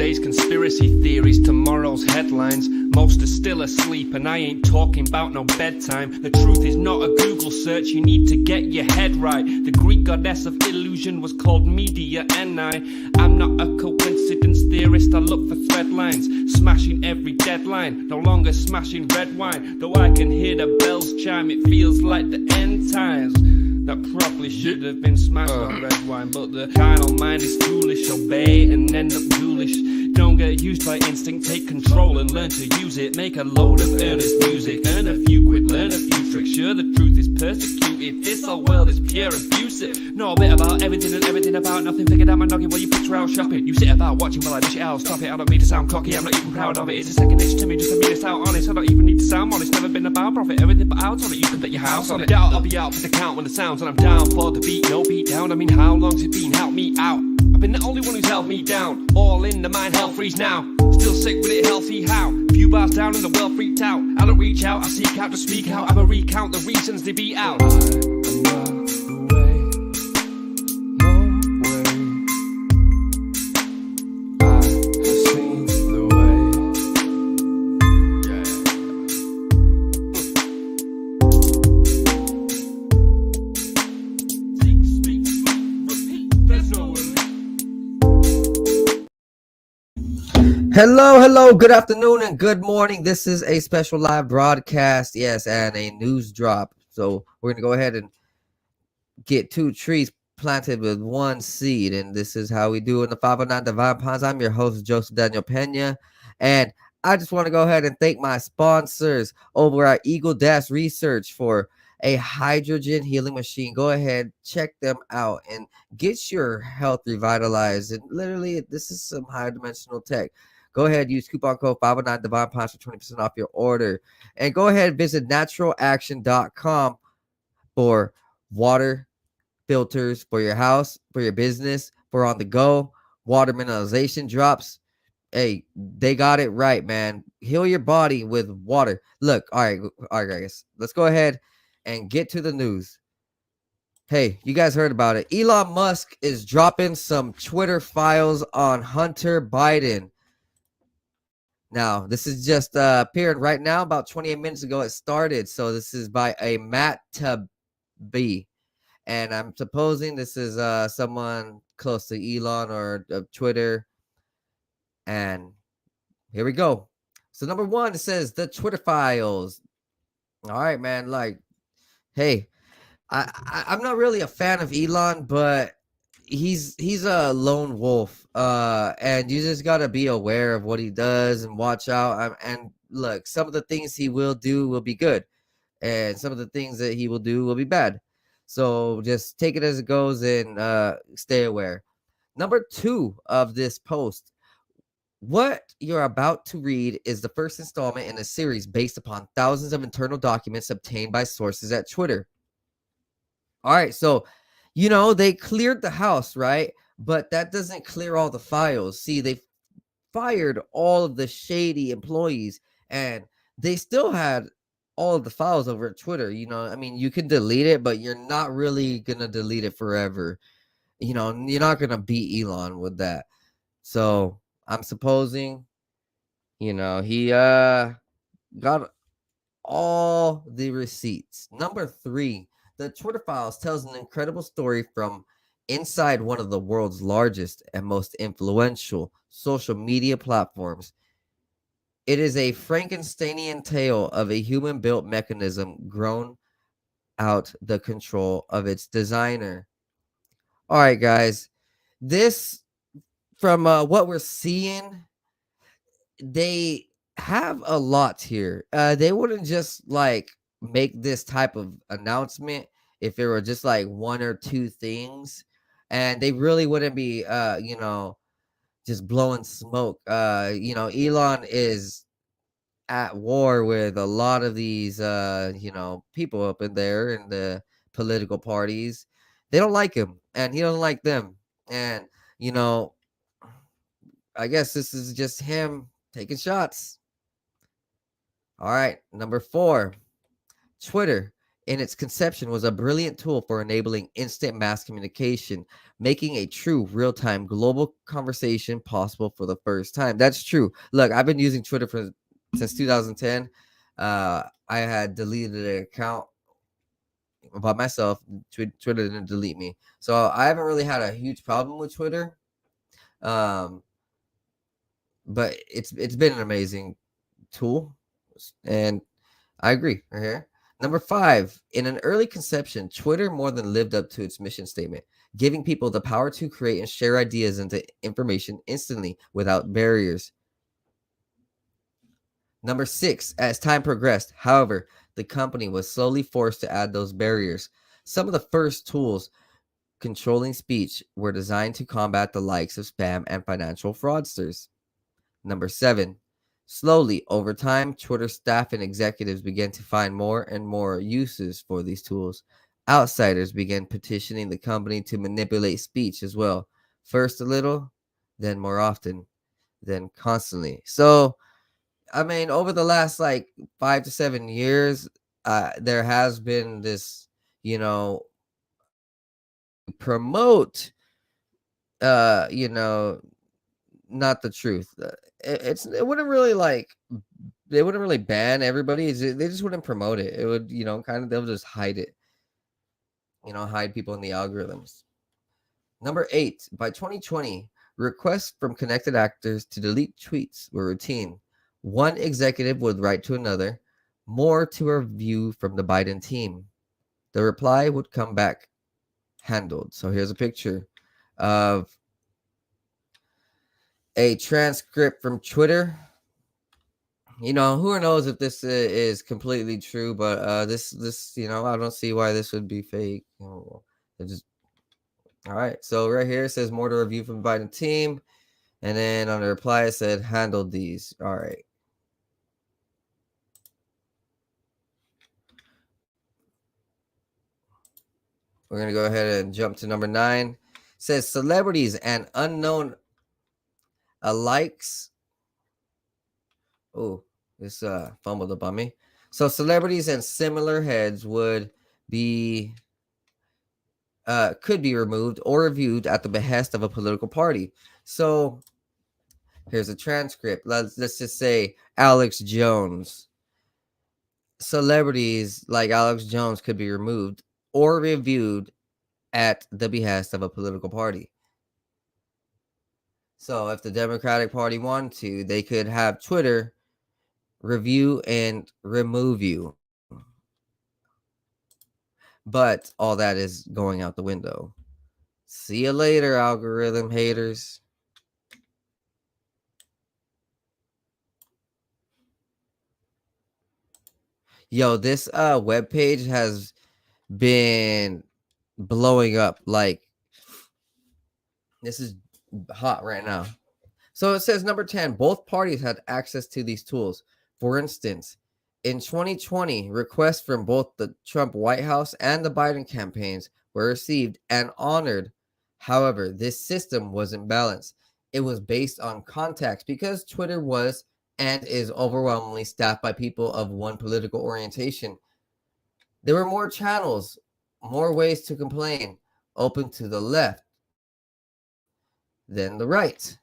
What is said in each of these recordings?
Yesterday's conspiracy theories, tomorrow's headlines. Most are still asleep and I ain't talking about no bedtime. The truth is not a Google search, you need to get your head right. The Greek goddess of illusion was called Media I'm not a coincidence theorist, I look for thread lines. Smashing every deadline, no longer smashing red wine. Though I can hear the bells chime, it feels like the end times. That probably should have been smashed on red wine, but the carnal mind is foolish. Obey and end up ghoulish. Don't get used by instinct, take control and learn to use it. Make a load of earnest music, earn a few quid, learn a few tricks. Sure, the truth is persecuted, this whole world is pure abusive. Know a bit about everything and everything about nothing. Figured out my noggin while you picture out shopping. You sit about watching while I dish it out. Stop it, I don't mean to sound cocky, I'm not even proud of it. It's a second itch to me, just to me to sound honest. I don't even need to sound honest, never been about profit. Everything but out on it, you can bet your house on it. Doubt I'll be out for the count when the sounds, and I'm down for the beat, no beat down. I mean, how long's it been? Help me out. I've been the only one who's held me down. All in the mind, hell freeze now. Still sick with it, healthy how? Few bars down and the world freaked out. I don't reach out, I seek out to speak out. I'ma recount the reasons they beat out. Hello, good afternoon and good morning. This is a special live broadcast, yes, and a news drop. So we're gonna go ahead and get 2 trees planted with 1 seed, and this is how we do in the 509 Divine Ponds. I'm your host, Joseph Daniel Pena, and I just want to go ahead and thank my sponsors over at Eagle Dash Research for a hydrogen healing machine. Go ahead, check them out, and get your health revitalized. And literally, this is some high-dimensional tech. Go ahead, use coupon code 509 Divine Ponds for 20% off your order. And go ahead, visit naturalaction.com for water filters for your house, for your business, for on the go, water mineralization drops. Hey, they got it right, man. Heal your body with water. Look, all right, guys. Let's go ahead and get to the news. Hey, you guys heard about it. Elon Musk is dropping some Twitter files on Hunter Biden. Now, this is just appeared right now. About 28 minutes ago, it started. So this is by a Matt B. And I'm supposing this is someone close to Elon or Twitter. And here we go. So number 1, it says the Twitter files. All right, man. Like, hey, I'm not really a fan of Elon, but he's a lone wolf, and you just got to be aware of what he does and watch out. And look, some of the things he will do will be good, and some of the things that he will do will be bad. So just take it as it goes and stay aware. Number 2 of this post. What you're about to read is the first installment in a series based upon thousands of internal documents obtained by sources at Twitter. All right, so they cleared the house, right? But that doesn't clear all the files. See, they fired all of the shady employees, and they still had all of the files over at Twitter. I mean, you can delete it, but you're not really gonna delete it forever. You're not gonna beat Elon with that. So I'm supposing, he got all the receipts. Number 3. The Twitter files tells an incredible story from inside one of the world's largest and most influential social media platforms. It is a Frankensteinian tale of a human-built mechanism grown out the control of its designer. All right, guys. This, from what we're seeing, they have a lot here. They wouldn't just make this type of announcement if it were just like 1 or 2 things, and they really wouldn't be just blowing smoke. Elon is at war with a lot of these people up in there in the political parties. They don't like him and he doesn't like them, and I guess this is just him taking shots. All right, number 4. Twitter in its conception was a brilliant tool for enabling instant mass communication, making a true real-time global conversation possible for the first time. That's true. Look, I've been using Twitter since 2010. I had deleted an account by myself. Twitter didn't delete me, so I haven't really had a huge problem with Twitter. But it's been an amazing tool, and I agree right here. Number 5, in an early conception, Twitter more than lived up to its mission statement, giving people the power to create and share ideas and information instantly without barriers. Number 6, as time progressed, however, the company was slowly forced to add those barriers. Some of the first tools controlling speech were designed to combat the likes of spam and financial fraudsters. Number 7, slowly over time, Twitter staff and executives began to find more and more uses for these tools. Outsiders began petitioning the company to manipulate speech as well. First a little, then more often, then constantly. So, I mean, over the last like 5 to 7 years, there has been this, you know, promote, you know, not the truth. It wouldn't really like they wouldn't really ban everybody. They just wouldn't promote it. It would, kind of they'll just hide it. Hide people in the algorithms. Number 8, by 2020, requests from connected actors to delete tweets were routine. One executive would write to another, more to a review from the Biden team. The reply would come back handled. So here's a picture of a transcript from Twitter. Who knows if this is completely true, but this I don't see why this would be fake. Just all right. So right here it says more to review from the Biden team, and then on the reply it said handled these. All right. We're gonna go ahead and jump to number 9. It says celebrities and unknown alikes. Oh, this fumbled up on me. So celebrities and similar heads could be removed or reviewed at the behest of a political party. So here's a transcript. Let's just say Alex Jones. Celebrities like Alex Jones could be removed or reviewed at the behest of a political party. So if the Democratic Party wanted to, they could have Twitter review and remove you. But all that is going out the window. See you later, algorithm haters. Yo, this webpage has been blowing up. Like, this is hot right now. So it says number 10, both parties had access to these tools. For instance, in 2020, requests from both the Trump White House and the Biden campaigns were received and honored. However, this system wasn't balanced. It was based on contacts because Twitter was and is overwhelmingly staffed by people of one political orientation. There were more channels, more ways to complain, open to the left than the right.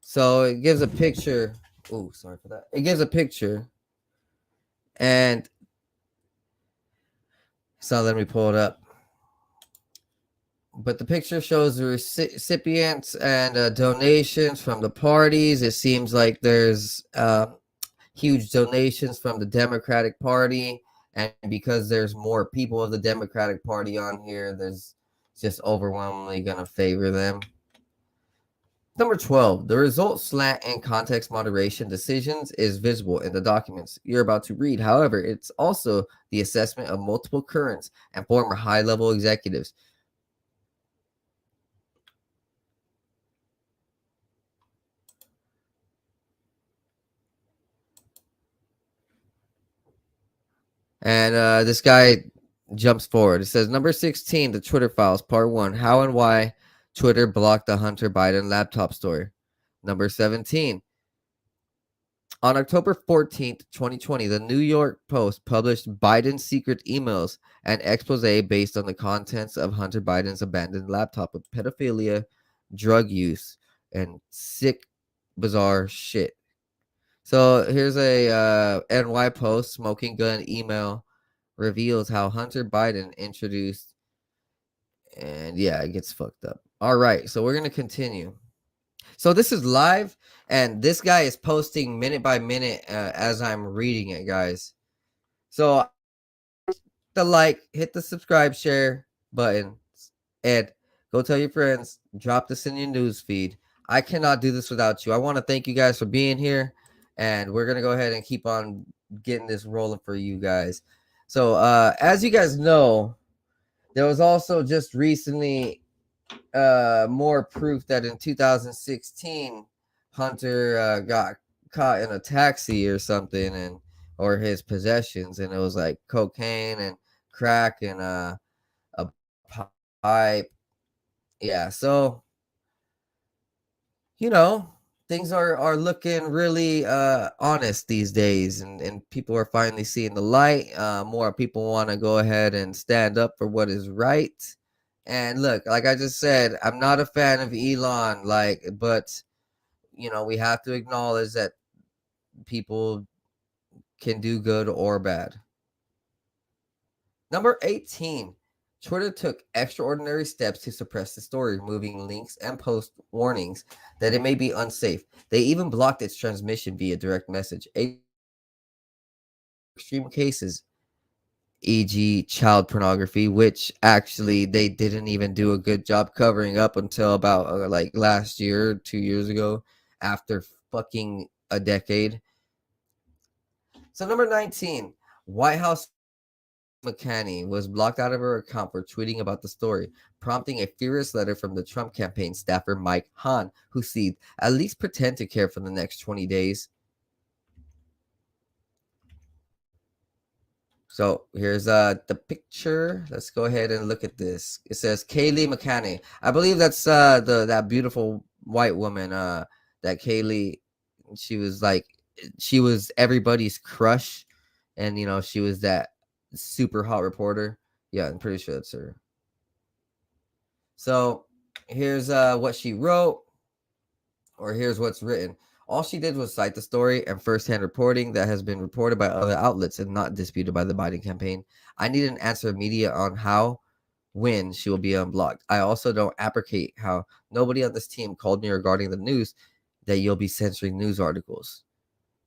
So it gives a picture. Oh, sorry for that. It gives a picture. And so let me pull it up. But the picture shows the recipients and donations from the parties. It seems like there's huge donations from the Democratic Party. And because there's more people of the Democratic Party on here, there's just overwhelmingly going to favor them. Number 12, the result slant and context moderation decisions is visible in the documents you're about to read. However, it's also the assessment of multiple current and former high-level executives. And this guy jumps forward. It says, number 16, the Twitter files, part 1, how and why Twitter blocked the Hunter Biden laptop story. Number 17, On October 14th, 2020, the New York Post published Biden's secret emails and expose based on the contents of Hunter Biden's abandoned laptop with pedophilia, drug use, and sick, bizarre shit. So here's a NY Post smoking gun email reveals how Hunter Biden introduced, and yeah, it gets fucked up. All right, so we're gonna continue. So this is live, and this guy is posting minute by minute as I'm reading it, guys. So the like, hit the subscribe, share button, and go tell your friends. Drop this in your news feed. I cannot do this without you. I want to thank you guys for being here, and we're gonna go ahead and keep on getting this rolling for you guys. So as you guys know, there was also just recently more proof that in 2016 Hunter got caught in a taxi or something, and or his possessions, and it was like cocaine and crack and a pipe. Yeah, so you know, things are looking really honest these days, and people are finally seeing the light. More people want to go ahead and stand up for what is right. And look, like I just said, I'm not a fan of Elon, like, but we have to acknowledge that people can do good or bad. Number 18. Twitter took extraordinary steps to suppress the story, removing links and post warnings that it may be unsafe. They even blocked its transmission via direct message. Extreme cases, e.g., child pornography, which actually they didn't even do a good job covering up until about like last year, 2 years ago, after fucking a decade. So, number 19, White House McCanney was blocked out of her account for tweeting about the story, prompting a furious letter from the Trump campaign staffer Mike Hahn, who said, "At least pretend to care for the next 20 days." So here's the picture. Let's go ahead and look at this. It says Kayleigh McCanney. I believe that's that beautiful white woman. That Kayleigh, she was like, she was everybody's crush, and she was that super hot reporter. Yeah, I'm pretty sure that's her. So here's what she wrote, or here's what's written. All she did was cite the story and firsthand reporting that has been reported by other outlets and not disputed by the Biden campaign. I need an answer of media on how, when she will be unblocked. I also don't appreciate how nobody on this team called me regarding the news that you'll be censoring news articles.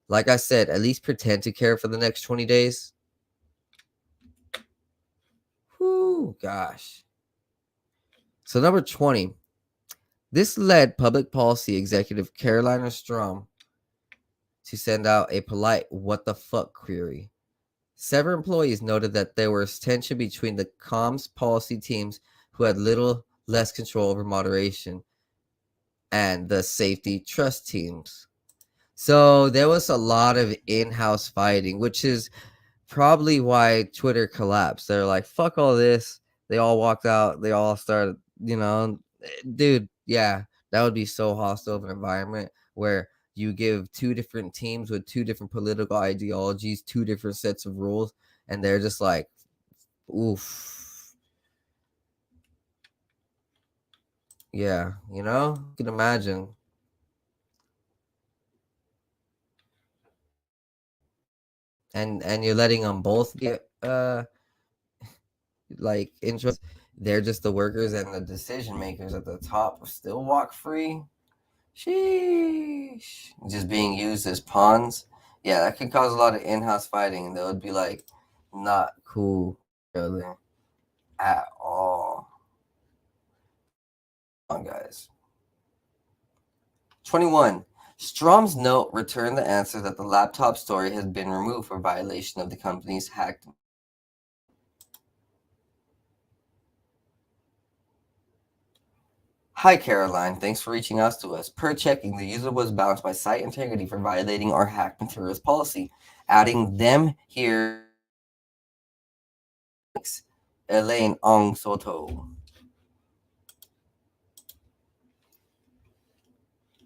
Like I said, at least pretend to care for the next 20 days. Whoo, gosh. So number 20. This led public policy executive Carolina Strom to send out a polite "what the fuck" query. Several employees noted that there was tension between the comms policy teams, who had little less control over moderation, and the safety trust teams. So there was a lot of in-house fighting, which is probably why Twitter collapsed. They're like, fuck all this. They all walked out. They all started, dude, yeah, that would be so hostile of an environment where you give two different teams with two different political ideologies, two different sets of rules, and they're just like, oof. Yeah, you can imagine. And you're letting them both get like interest. They're just the workers, and the decision makers at the top still walk free. Sheesh. Just being used as pawns. Yeah, that could cause a lot of in-house fighting. That would be like not cool really at all. Come on, guys. 21. Strom's note returned the answer that the laptop story has been removed for violation of the company's hacked. Hi, Caroline. Thanks for reaching out to us. Per checking, the user was bounced by site integrity for violating our hack materials policy. Adding them here. Elaine Ong Soto.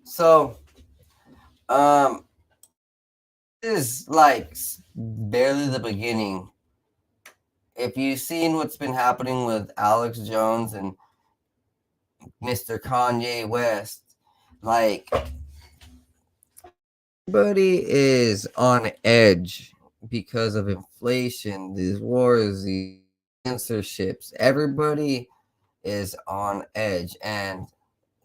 So, This is like barely the beginning. If you've seen what's been happening with Alex Jones and Mr. Kanye West, like everybody is on edge because of inflation, these wars, these censorships. Everybody is on edge, and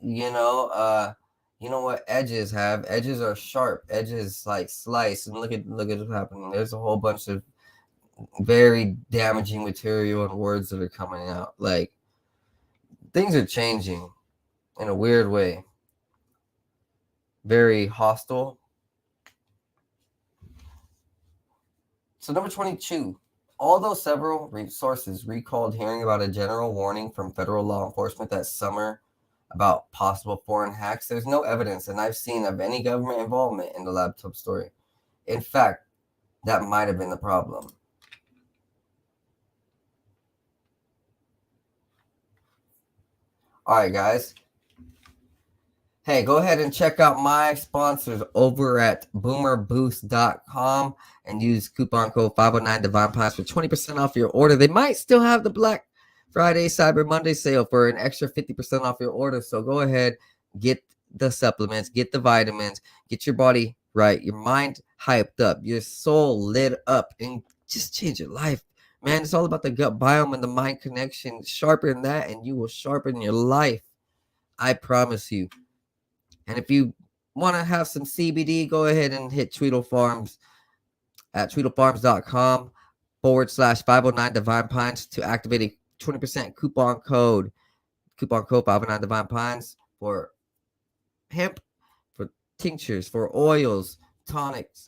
you know what edges have? Edges are sharp. Edges like slice, and look at what's happening. There's a whole bunch of very damaging material and words that are coming out. Like things are changing in a weird way. Very hostile. So number 22. Although several sources recalled hearing about a general warning from federal law enforcement that summer about possible foreign hacks, there's no evidence that I've seen of any government involvement in the laptop story. In fact, that might have been the problem. All right, guys. Hey, go ahead and check out my sponsors over at boomerboost.com and use coupon code 509 Divine Pies for 20% off your order. They might still have the Black Friday, Cyber Monday sale for an extra 50% off your order. So go ahead, get the supplements, get the vitamins, get your body right, your mind hyped up, your soul lit up, and just change your life. Man, it's all about the gut biome and the mind connection. Sharpen that, and you will sharpen your life. I promise you. And if you want to have some CBD, go ahead and hit Tweedle Farms at tweedlefarms.com/509 Divine Pines to activate a 20% coupon code 509 Divine Pines for hemp, for tinctures, for oils, tonics,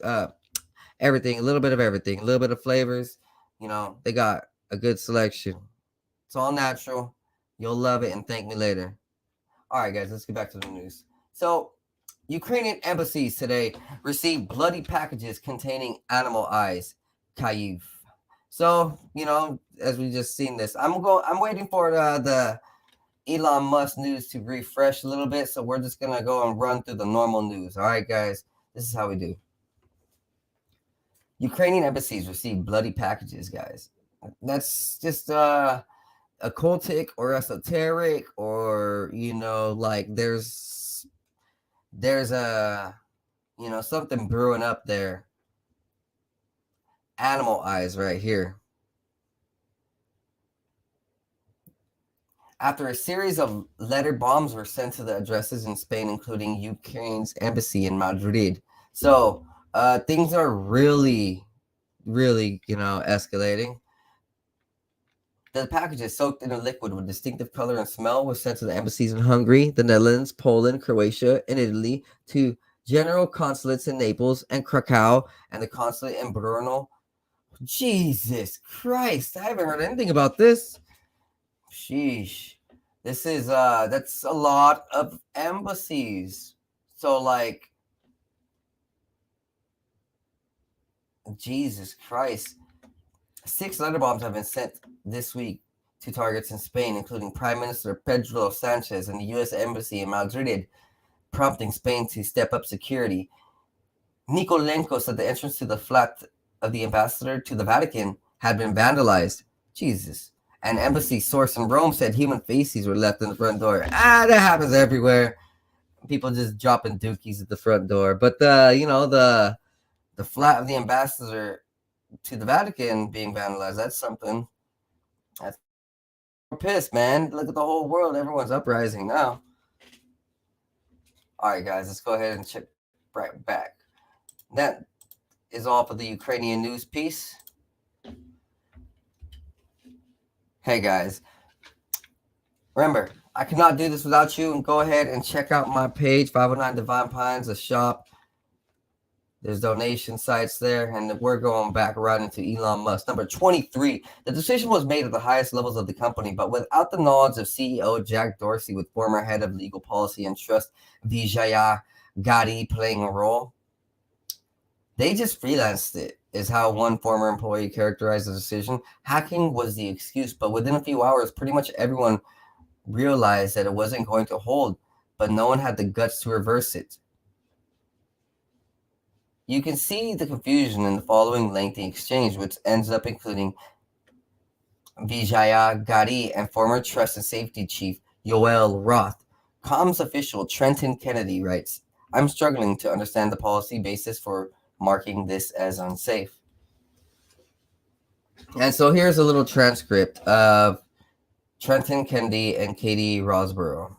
everything, a little bit of everything, a little bit of flavors. They got a good selection. It's all natural. You'll love it and thank me later. All right, guys, let's get back to the news. So, Ukrainian embassies today received bloody packages containing animal eyes. Kyiv. So, as we just seen this, I'm waiting for the Elon Musk news to refresh a little bit. So we're just gonna go and run through the normal news. All right, guys, this is how we do. Ukrainian embassies received bloody packages, guys. That's just occultic or esoteric, or like there's a something brewing up there. Animal eyes right here. After a series of letter bombs were sent to the addresses in Spain, including Ukraine's embassy in Madrid. So things are really, really, escalating. The packages soaked in a liquid with distinctive color and smell was sent to the embassies in Hungary, the Netherlands, Poland, Croatia, and Italy, to general consulates in Naples and Krakow, and the consulate in Brno. Jesus Christ, I haven't heard anything about this. Sheesh. This is that's a lot of embassies. So like Jesus Christ. 6 letter bombs have been sent this week to targets in Spain, including Prime Minister Pedro Sanchez and the U.S. Embassy in Madrid, prompting Spain to step up security. Nikolenko said the entrance to the flat of the ambassador to the Vatican had been vandalized. Jesus. An embassy source in Rome said human feces were left in the front door. That happens everywhere. People just dropping dookies at the front door. But the flat of the ambassador to the Vatican being vandalized, that's something. That's pissed, man. Look at the whole world. Everyone's uprising now. All right, guys, let's go ahead and check right back. That is all for the Ukrainian news piece. Hey, guys, remember, I cannot do this without you. And go ahead and check out my page, 509 Divine Pines, a shop. There's donation sites there, and we're going back right into Elon Musk. Number 23, the decision was made at the highest levels of the company, but without the knowledge of CEO Jack Dorsey, with former head of legal policy and trust Vijaya Gadi playing a role. They just freelanced it, is how one former employee characterized the decision. Hacking was the excuse, but within a few hours, pretty much everyone realized that it wasn't going to hold, but no one had the guts to reverse it. You can see the confusion in the following lengthy exchange, which ends up including Vijaya Gadi and former Trust and Safety Chief Yoel Roth. Comms official Trenton Kennedy writes, I'm struggling to understand the policy basis for marking this as unsafe. And so here's a little transcript of Trenton Kennedy and Katie Rosborough.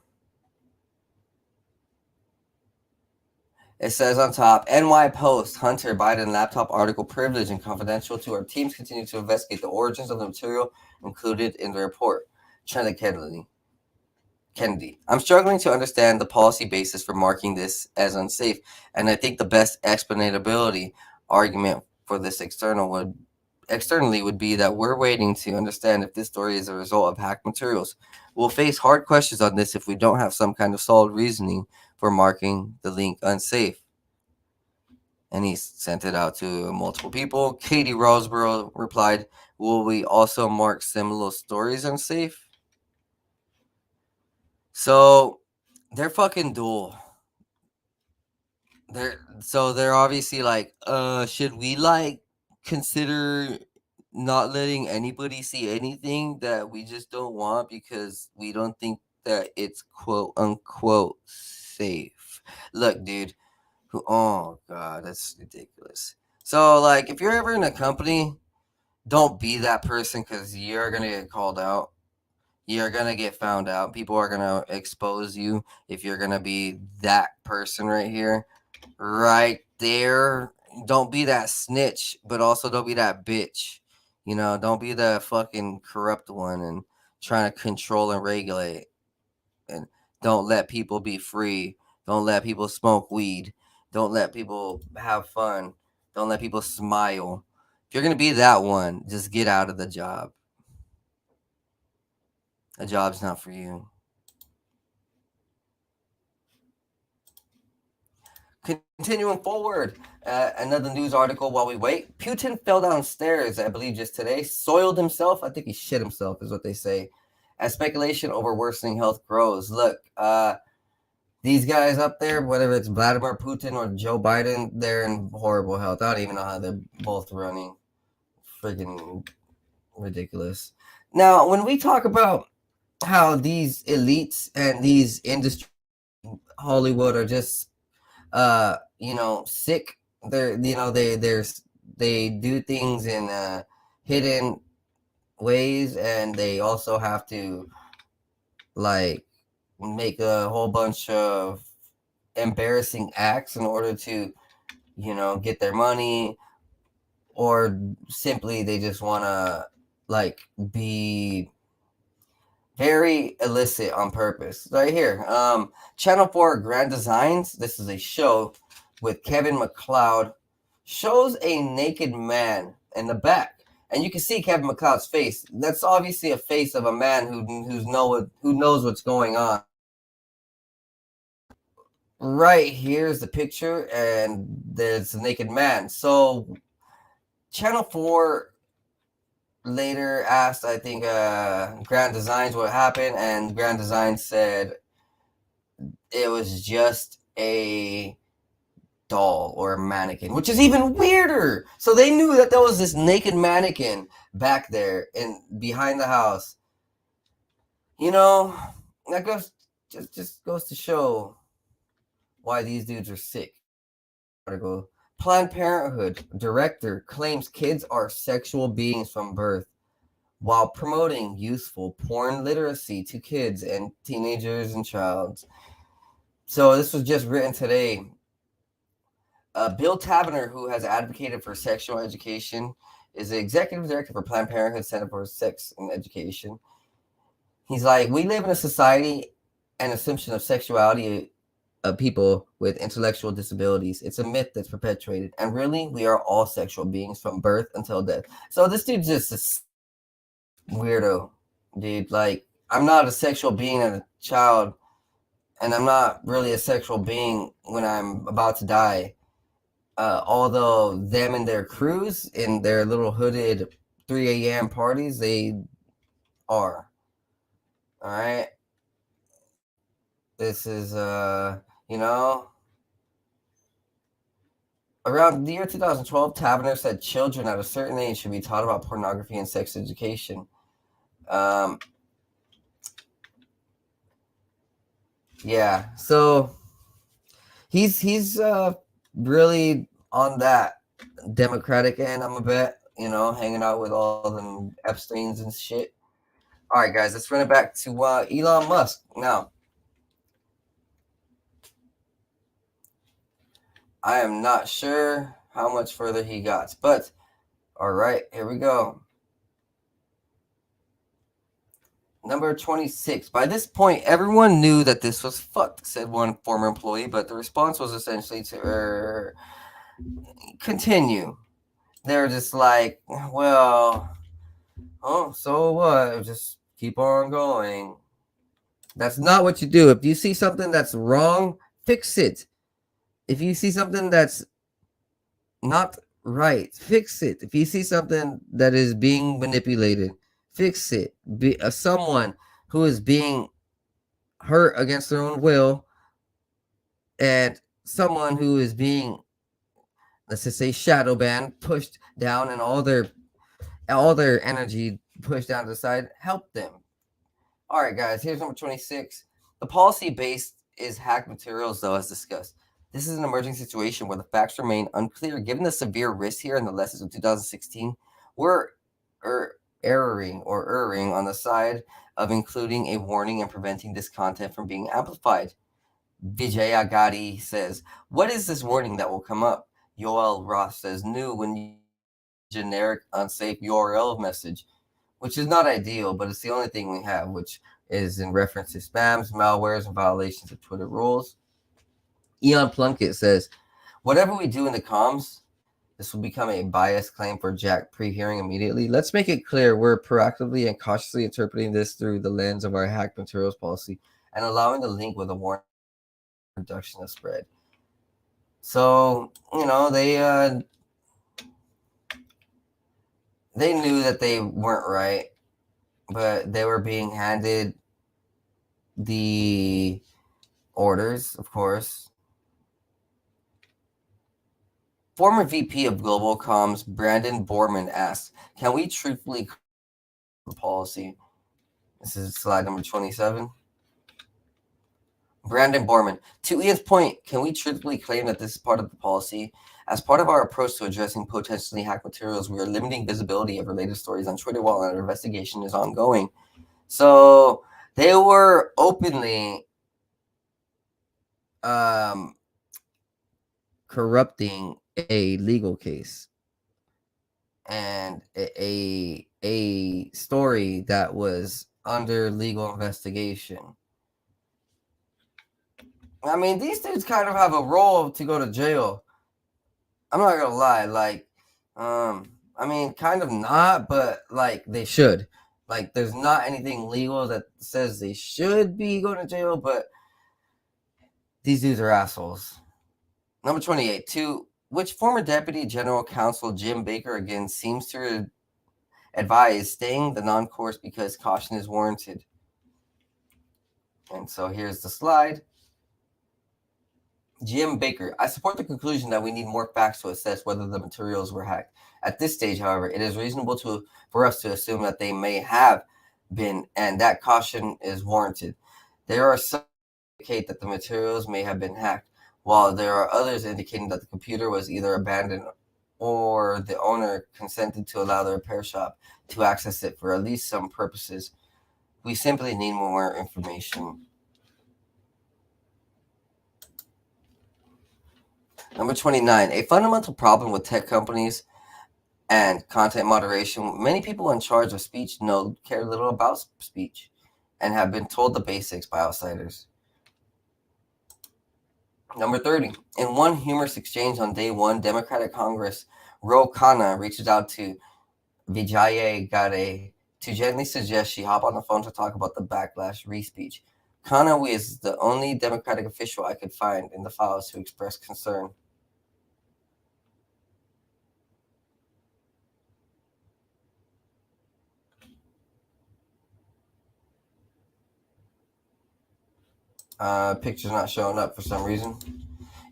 It says on top, NY Post, Hunter Biden laptop article privileged and confidential to our teams continue to investigate the origins of the material included in the report. Trenton Kennedy. I'm struggling to understand the policy basis for marking this as unsafe, and I think the best explainability argument for this externally would be that we're waiting to understand if this story is a result of hacked materials. We'll face hard questions on this if we don't have some kind of solid reasoning for marking the link unsafe. And he sent it out to multiple people. Katie Roseborough replied, will we also mark similar stories unsafe? So they're fucking dual. They're obviously like, should we like consider not letting anybody see anything that we just don't want because we don't think that it's quote unquote safe? Look, dude, oh god, that's ridiculous. So like if you're ever in a company, don't be that person because you're gonna get called out. You're gonna get found out. People are gonna expose you if you're gonna be that person right here. Right there. Don't be that snitch, but also don't be that bitch. You know, don't be the fucking corrupt one and trying to control and regulate. And don't let people be free. Don't let people smoke weed. Don't let people have fun. Don't let people smile. If you're going to be that one, just get out of the job. The job's not for you. Continuing forward, another news article while we wait. Putin fell downstairs, I believe just today, soiled himself. I think he shit himself, is what they say. As speculation over worsening health grows. Look, these guys up there, whether it's Vladimir Putin or Joe Biden, they're in horrible health. I don't even know how they're both running. Freaking ridiculous. Now, when we talk about how these elites and these industries, Hollywood, are just sick. They do things in hidden ways, and they also have to like make a whole bunch of embarrassing acts in order to get their money, or simply they just want to like be very illicit on purpose. Right here, Channel 4 Grand Designs, this is a show with Kevin McLeod, shows a naked man in the back. And you can see Kevin McLeod's face. That's obviously a face of a man who knows what's going on. Right here's the picture, and there's a naked man. So Channel 4 later asked, I think, Grand Designs what happened, and Grand Designs said it was just a doll or a mannequin, which is even weirder. So they knew that there was this naked mannequin back there in behind the house. That just goes to show why these dudes are sick. Article. Planned Parenthood director claims kids are sexual beings from birth while promoting useful porn literacy to kids and teenagers and childs. So this was just written today. Bill Tavener, who has advocated for sexual education, is the executive director for Planned Parenthood Center for Sex and Education. He's like, we live in a society and assumption of sexuality of people with intellectual disabilities. It's a myth that's perpetuated. And really, we are all sexual beings from birth until death. So this dude's just a weirdo, dude. Like, I'm not a sexual being as a child, and I'm not really a sexual being when I'm about to die. Although them and their crews in their little hooded 3 a.m. parties, they are. All right. This is, Around the year 2012, Taverner said children at a certain age should be taught about pornography and sex education. Yeah, so he's really on that Democratic end, I'm a bet, hanging out with all them Epsteins and shit. All right, guys, let's run it back to Elon Musk. Now, I am not sure how much further he got, but all right, here we go. Number 26. By this point, everyone knew that this was fucked, said one former employee, but the response was essentially to continue. They were just like, well, oh, so what? Just keep on going. That's not what you do. If you see something that's wrong, fix it. If you see something that's not right, fix it. If you see something that is being manipulated, fix it. Someone who is being hurt against their own will, and someone who is being, let's just say, shadow banned, pushed down, and all their energy pushed down to the side, help them. All right, guys, here's number 26. The policy base is hacked materials, though, as discussed. This is an emerging situation where the facts remain unclear. Given the severe risk here and the lessons of 2016, we're erring on the side of including a warning and preventing this content from being amplified. Vijaya Gadi says, what is this warning that will come up? Yoel Ross says, new when generic unsafe URL message, which is not ideal, but it's the only thing we have, which is in reference to spams, malwares, and violations of Twitter rules. Elon Plunkett says, whatever we do in the comms, this will become a biased claim for Jack pre-hearing immediately. Let's make it clear we're proactively and cautiously interpreting this through the lens of our hacked materials policy and allowing the link with a warning reduction of spread. So, they knew that they weren't right, but they were being handed the orders, of course. Former VP of Global Comms Brandon Borman asks, can we truthfully policy? This is slide number 27. Brandon Borman, to Ian's point, can we truthfully claim that this is part of the policy? As part of our approach to addressing potentially hacked materials, we are limiting visibility of related stories on Twitter while our investigation is ongoing. So they were openly corrupting a legal case and a story that was under legal investigation. I mean, these dudes kind of have a role to go to jail. I'm not gonna lie, like, I mean, kind of not, but like they should. Like, there's not anything legal that says they should be going to jail, but these dudes are assholes. Number 28, to which former Deputy General Counsel Jim Baker again seems to advise staying the non-course because caution is warranted. And so here's the slide. Jim Baker, I support the conclusion that we need more facts to assess whether the materials were hacked. At this stage, however, it is reasonable for us to assume that they may have been, and that caution is warranted. There are some indicate that the materials may have been hacked, while there are others indicating that the computer was either abandoned or the owner consented to allow the repair shop to access it for at least some purposes. We simply need more information. Number 29, a fundamental problem with tech companies and content moderation. Many people in charge of speech care little about speech and have been told the basics by outsiders. Number 30, in one humorous exchange on day one, Democratic Congress Ro Khanna reaches out to Vijaya Gade to gently suggest she hop on the phone to talk about the backlash re-speech. Khanna is the only Democratic official I could find in the files who expressed concern. Picture's not showing up for some reason.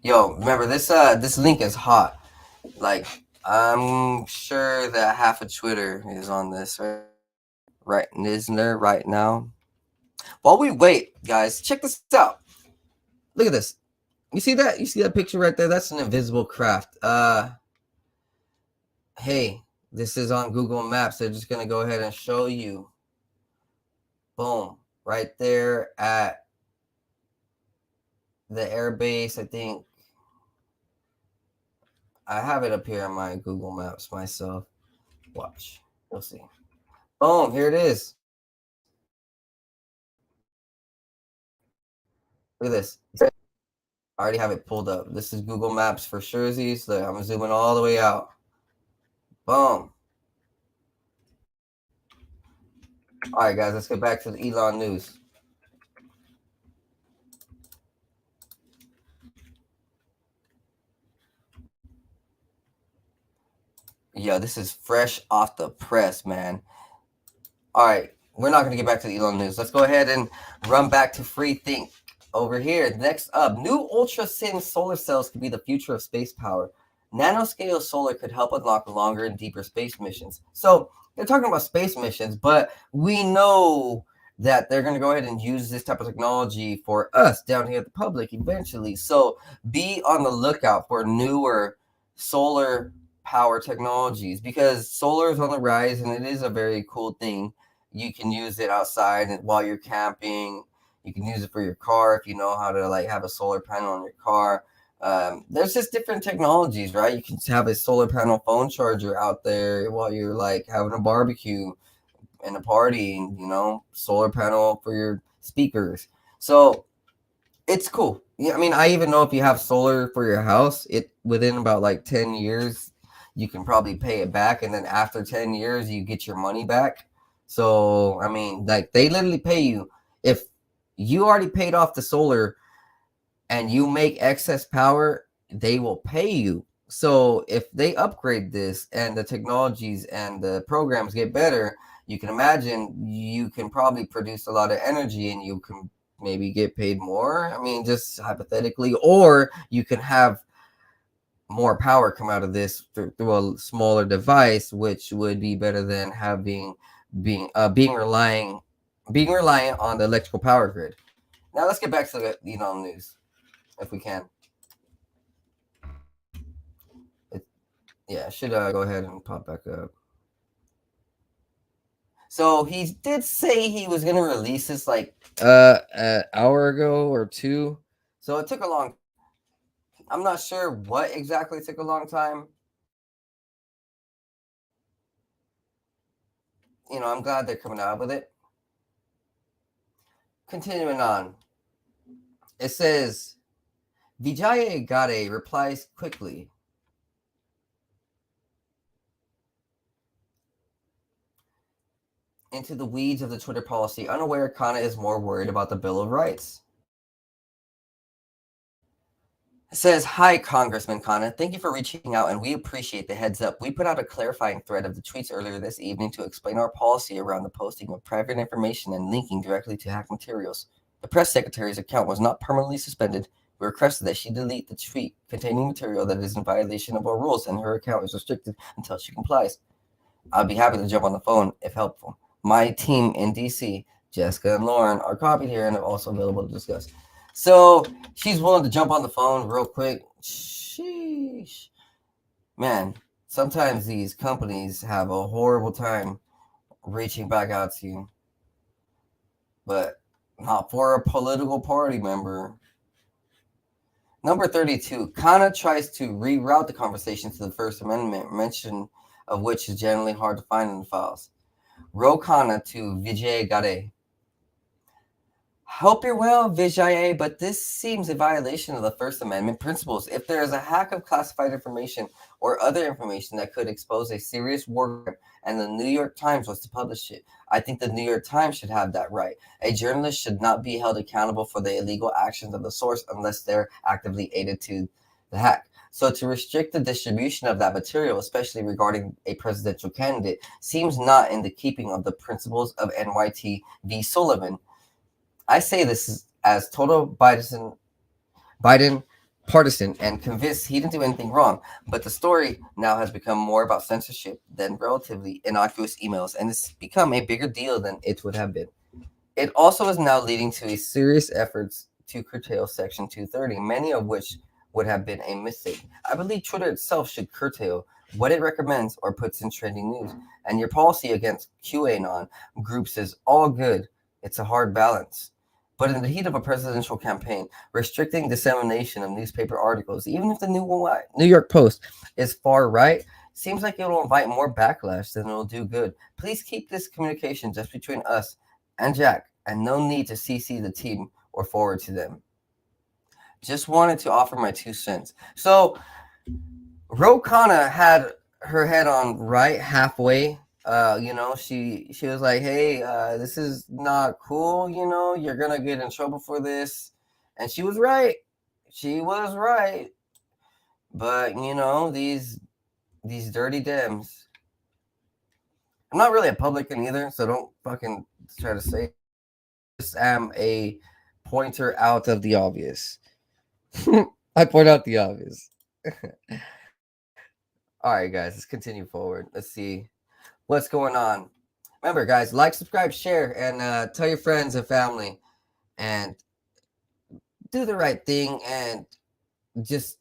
Yo, remember this link is hot. Like, I'm sure that half of Twitter is on this, right? Isn't there right now? While we wait, guys, check this out. Look at this. You see that? You see that picture right there? That's an invisible craft. Hey, this is on Google Maps. They're just gonna go ahead and show you. Boom, right there at the airbase. I think I have it up here on my Google Maps myself. Watch, you'll see. Boom, here it is. Look at this. I already have it pulled up. This is Google Maps for Sherzies. Look, I'm zooming all the way out. Boom. All right, guys, let's get back to the Elon news. Yo, this is fresh off the press, man. All right, we're not going to get back to the Elon news. Let's go ahead and run back to Free Think over here. Next up, new ultra-thin solar cells could be the future of space power. Nanoscale solar could help unlock longer and deeper space missions. So they're talking about space missions, but we know that they're going to go ahead and use this type of technology for us down here at the public eventually. So be on the lookout for newer solar power technologies, because solar is on the rise and it is a very cool thing. You can use it outside and while you're camping. You can use it for your car if you know how to like have a solar panel on your car. There's just different technologies, right? You can have a solar panel phone charger out there while you're like having a barbecue and a party, you know, solar panel for your speakers. So it's cool. Yeah, I mean, I even know if you have solar for your house, it within about like 10 years, you can probably pay it back. And then after 10 years, you get your money back. So, I mean, like they literally pay you. If you already paid off the solar and you make excess power, they will pay you. So if they upgrade this and the technologies and the programs get better, you can imagine you can probably produce a lot of energy and you can maybe get paid more. I mean, just hypothetically, or you can have more power come out of this through a smaller device, which would be better than being reliant on the electrical power grid. Now let's get back to the news if we can. Yeah, I should go ahead and pop back up. So he did say he was gonna release this like an hour ago or two. So it took a long. I'm not sure what exactly took a long time. I'm glad they're coming out with it. Continuing on, it says Vijay Gade replies quickly. Into the weeds of the Twitter policy, unaware Khanna is more worried about the Bill of Rights. It says, "Hi, Congressman Khanna. Thank you for reaching out, and we appreciate the heads up. We put out a clarifying thread of the tweets earlier this evening to explain our policy around the posting of private information and linking directly to hacked materials. The press secretary's account was not permanently suspended. We requested that she delete the tweet containing material that is in violation of our rules, and her account is restricted until she complies. I'll be happy to jump on the phone if helpful. My team in DC, Jessica and Lauren, are copied here and are also available to discuss." So she's willing to jump on the phone real quick. Sheesh. Man, sometimes these companies have a horrible time reaching back out to you. But not for a political party member. Number 32, Khanna tries to reroute the conversation to the First Amendment, mention of which is generally hard to find in the files. Ro Khanna to Vijay Gade. Hope you're well, Vijay, but this seems a violation of the First Amendment principles. If there is a hack of classified information or other information that could expose a serious war crime and the New York Times was to publish it, I think the New York Times should have that right. A journalist should not be held accountable for the illegal actions of the source unless they're actively aided to the hack. So to restrict the distribution of that material, especially regarding a presidential candidate, seems not in the keeping of the principles of NYT v. Sullivan. I say this as total Biden partisan and convinced he didn't do anything wrong. But the story now has become more about censorship than relatively innocuous emails, and it's become a bigger deal than it would have been. It also is now leading to a serious efforts to curtail Section 230, many of which would have been a mistake. I believe Twitter itself should curtail what it recommends or puts in trending news. And your policy against QAnon groups is all good. It's a hard balance. But in the heat of a presidential campaign, restricting dissemination of newspaper articles, even if the New York Post is far right, seems like it will invite more backlash than it will do good. Please keep this communication just between us and Jack, and no need to CC the team or forward to them. Just wanted to offer my 2 cents. So Ro Khanna had her head on right halfway. She was like, "Hey, this is not cool. You're gonna get in trouble for this," and she was right. She was right. But these dirty Dems. I'm not really a publican either, so don't fucking try to say. I just am a pointer out of the obvious. I point out the obvious. All right, guys, let's continue forward. Let's see what's going on. Remember, guys, like, subscribe, share, and tell your friends and family, and do the right thing, and just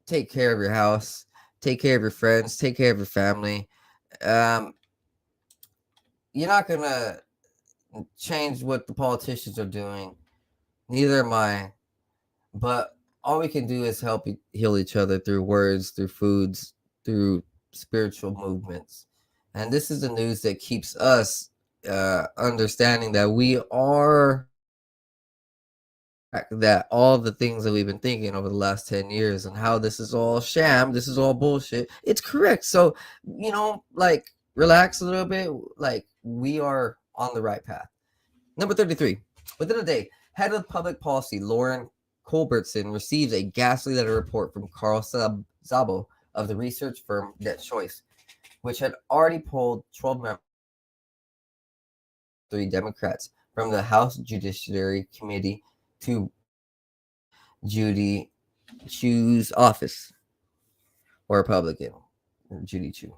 take care of your house, take care of your friends, take care of your family. You're not gonna change what the politicians are doing. Neither am I. But all we can do is help heal each other through words, through foods, through spiritual movements. And this is the news that keeps us understanding that we are that all the things that we've been thinking over the last 10 years and how this is all sham, this is all bullshit, it's correct. So, relax a little bit. Like, we are on the right path. Number 33. Within a day, head of public policy Lauren Culbertson receives a ghastly letter report from Carl Szabo of the research firm Net Choice, which had already polled 12 members, 3 Democrats from the House Judiciary Committee to Judy Chu's office, or Republican, Judy Chu.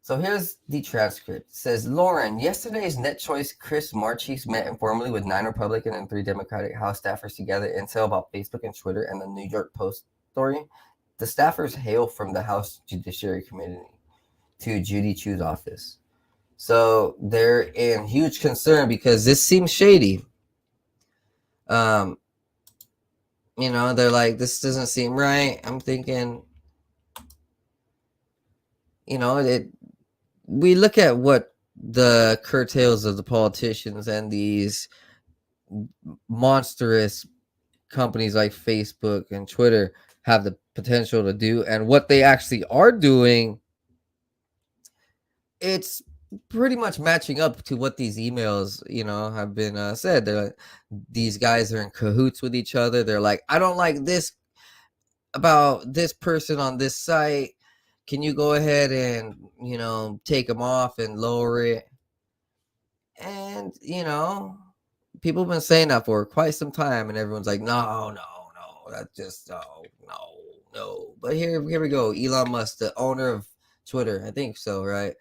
So here's the transcript. It says, Lauren, yesterday's Net Choice Chris Marchese met informally with 9 Republican and 3 Democratic House staffers to gather intel about Facebook and Twitter and the New York Post story. The staffers hail from the House Judiciary Committee to Judy Chu's office. So they're in huge concern because this seems shady. They're like, this doesn't seem right. I'm thinking, we look at what the curtails of the politicians and these monstrous companies like Facebook and Twitter have the potential to do, and what they actually are doing, it's pretty much matching up to what these emails, have been said. They're like, these guys are in cahoots with each other. They're like, I don't like this about this person on this site. Can you go ahead and, take them off and lower it? And, people have been saying that for quite some time, and everyone's like, no, that's just, no. But here we go. Elon Musk, the owner of Twitter, I think so, right?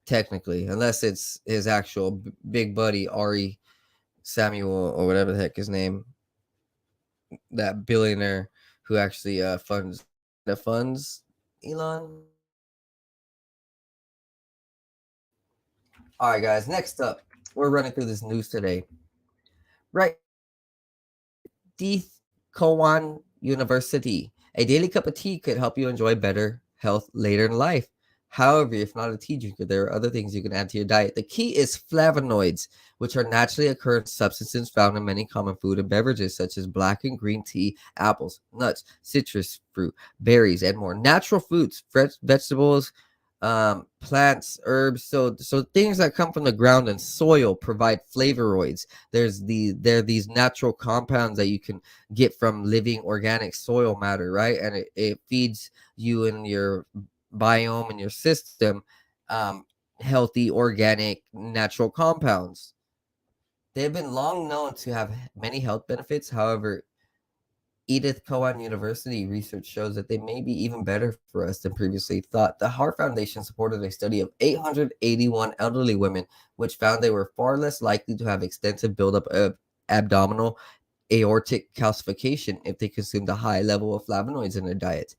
Technically, unless it's his actual big buddy, Ari Samuel, or whatever the heck his name, that billionaire who actually funds Elon. All right, guys, next up, we're running through this news today. Right. Deeth Kowan University. A daily cup of tea could help you enjoy better health later in life. However, if not a tea drinker, there are other things you can add to your diet. The key is flavonoids, which are naturally occurring substances found in many common food and beverages, such as black and green tea, apples, nuts, citrus fruit, berries, and more. Natural foods, fresh vegetables, plants, herbs, so things that come from the ground and soil provide flavonoids. There are these natural compounds that you can get from living organic soil matter, right? And it feeds you and your biome and your system healthy, organic, natural compounds. They have been long known to have many health benefits. However, Edith Cowan University research shows that they may be even better for us than previously thought. The Heart Foundation supported a study of 881 elderly women, which found they were far less likely to have extensive buildup of abdominal aortic calcification if they consumed a high level of flavonoids in their diet.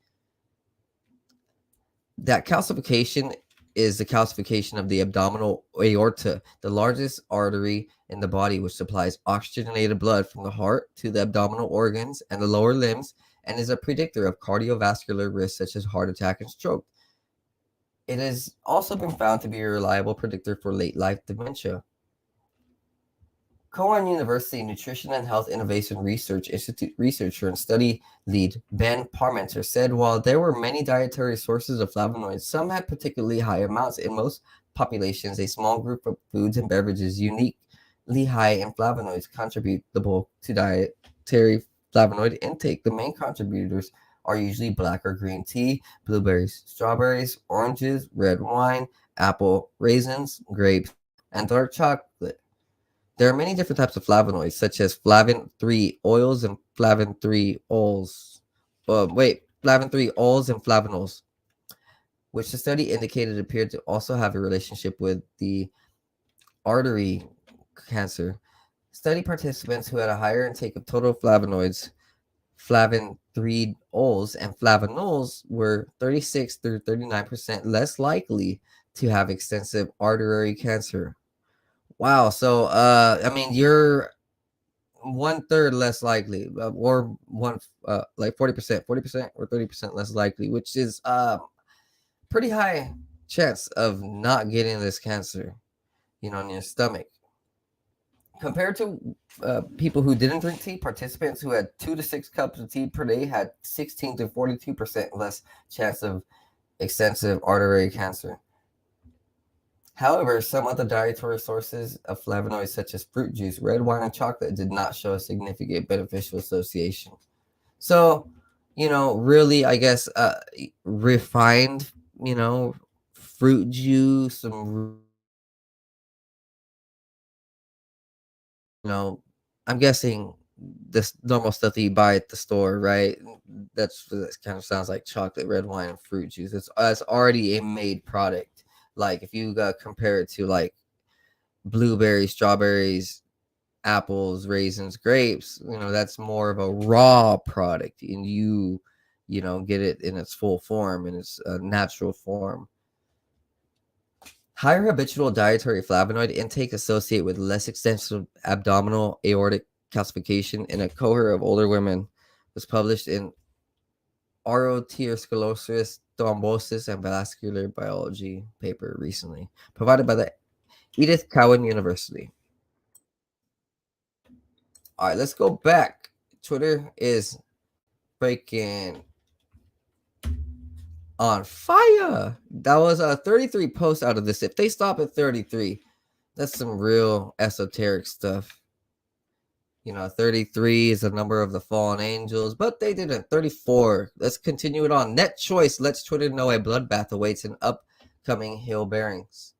That calcification is the calcification of the abdominal aorta, the largest artery in the body, which supplies oxygenated blood from the heart to the abdominal organs and the lower limbs, and is a predictor of cardiovascular risks such as heart attack and stroke. It has also been found to be a reliable predictor for late life dementia. Cowan University Nutrition and Health Innovation Research Institute researcher and study lead Ben Parmenter said while there were many dietary sources of flavonoids, some had particularly high amounts. In most populations, a small group of foods and beverages uniquely high in flavonoids contribute the bulk to dietary flavonoid intake. The main contributors are usually black or green tea, blueberries, strawberries, oranges, red wine, apple, raisins, grapes, and dark chocolate. There are many different types of flavonoids, such as flavin-3 oils and flavin-3 oils. Flavin-3 oils and flavanols, which the study indicated appeared to also have a relationship with the artery cancer. Study participants who had a higher intake of total flavonoids, flavin-3 oils, and flavanols were 36 through 39% less likely to have extensive artery cancer. Wow. So, I mean, you're 1/3 less likely, or like 40%, or 30% less likely, which is pretty high chance of not getting this cancer, in your stomach. Compared to people who didn't drink tea, participants who had 2 to 6 cups of tea per day had 16 to 42% less chance of extensive artery cancer. However, some other dietary sources of flavonoids, such as fruit juice, red wine, and chocolate, did not show a significant beneficial association. So, really, I guess, refined, fruit juice, some, I'm guessing this normal stuff that you buy at the store, right? That kind of sounds like chocolate, red wine, and fruit juice. It's already a made product. Like if you compare it to like blueberries, strawberries, apples, raisins, grapes, that's more of a raw product, and you get it in its full form, in its natural form. Higher habitual dietary flavonoid intake associated with less extensive abdominal aortic calcification in a cohort of older women was published in Arteriosclerosis, Thrombosis, and Vascular Biology paper recently, provided by the Edith Cowan University. All right, let's go back. Twitter is freaking on fire. That was 33 posts out of this. If they stop at 33, that's some real esoteric stuff. 33 is the number of the fallen angels, but they didn't. 34. Let's continue it on. Net Choice lets Twitter know a bloodbath awaits in upcoming hearings,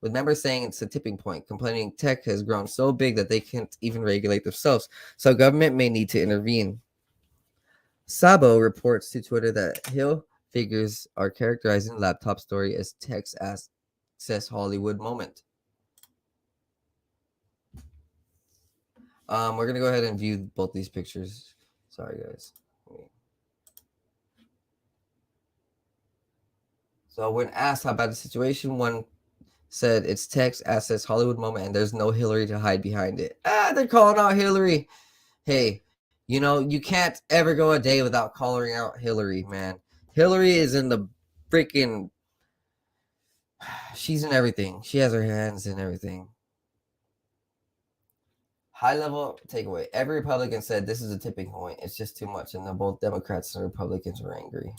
with members saying it's a tipping point, complaining tech has grown so big that they can't even regulate themselves, so government may need to intervene. Sabo reports to Twitter that Hill figures are characterizing laptop story as tech's access Hollywood moment. We're gonna go ahead and view both these pictures. Sorry, guys. So when asked how bad the situation, one said it's text assets Hollywood moment, and there's no Hillary to hide behind it. They're calling out Hillary. Hey, you can't ever go a day without calling out Hillary, man. Hillary is in the freaking. She's in everything. She has her hands in everything. High level takeaway. Every Republican said this is a tipping point. It's just too much. And then both Democrats and Republicans were angry.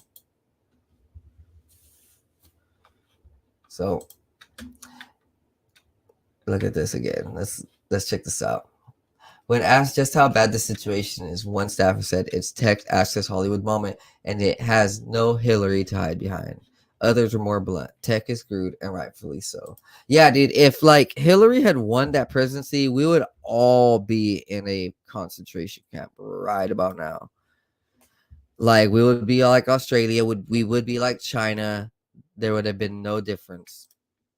So look at this again. Let's check this out. When asked just how bad the situation is, one staffer said it's tech access Hollywood moment and it has no Hillary to hide behind. Others were more blunt. Tech is screwed, and rightfully so. Yeah, dude, if like Hillary had won that presidency, we would all be in a concentration camp right about now. Like we would be like Australia, we would be like China. There would have been no difference.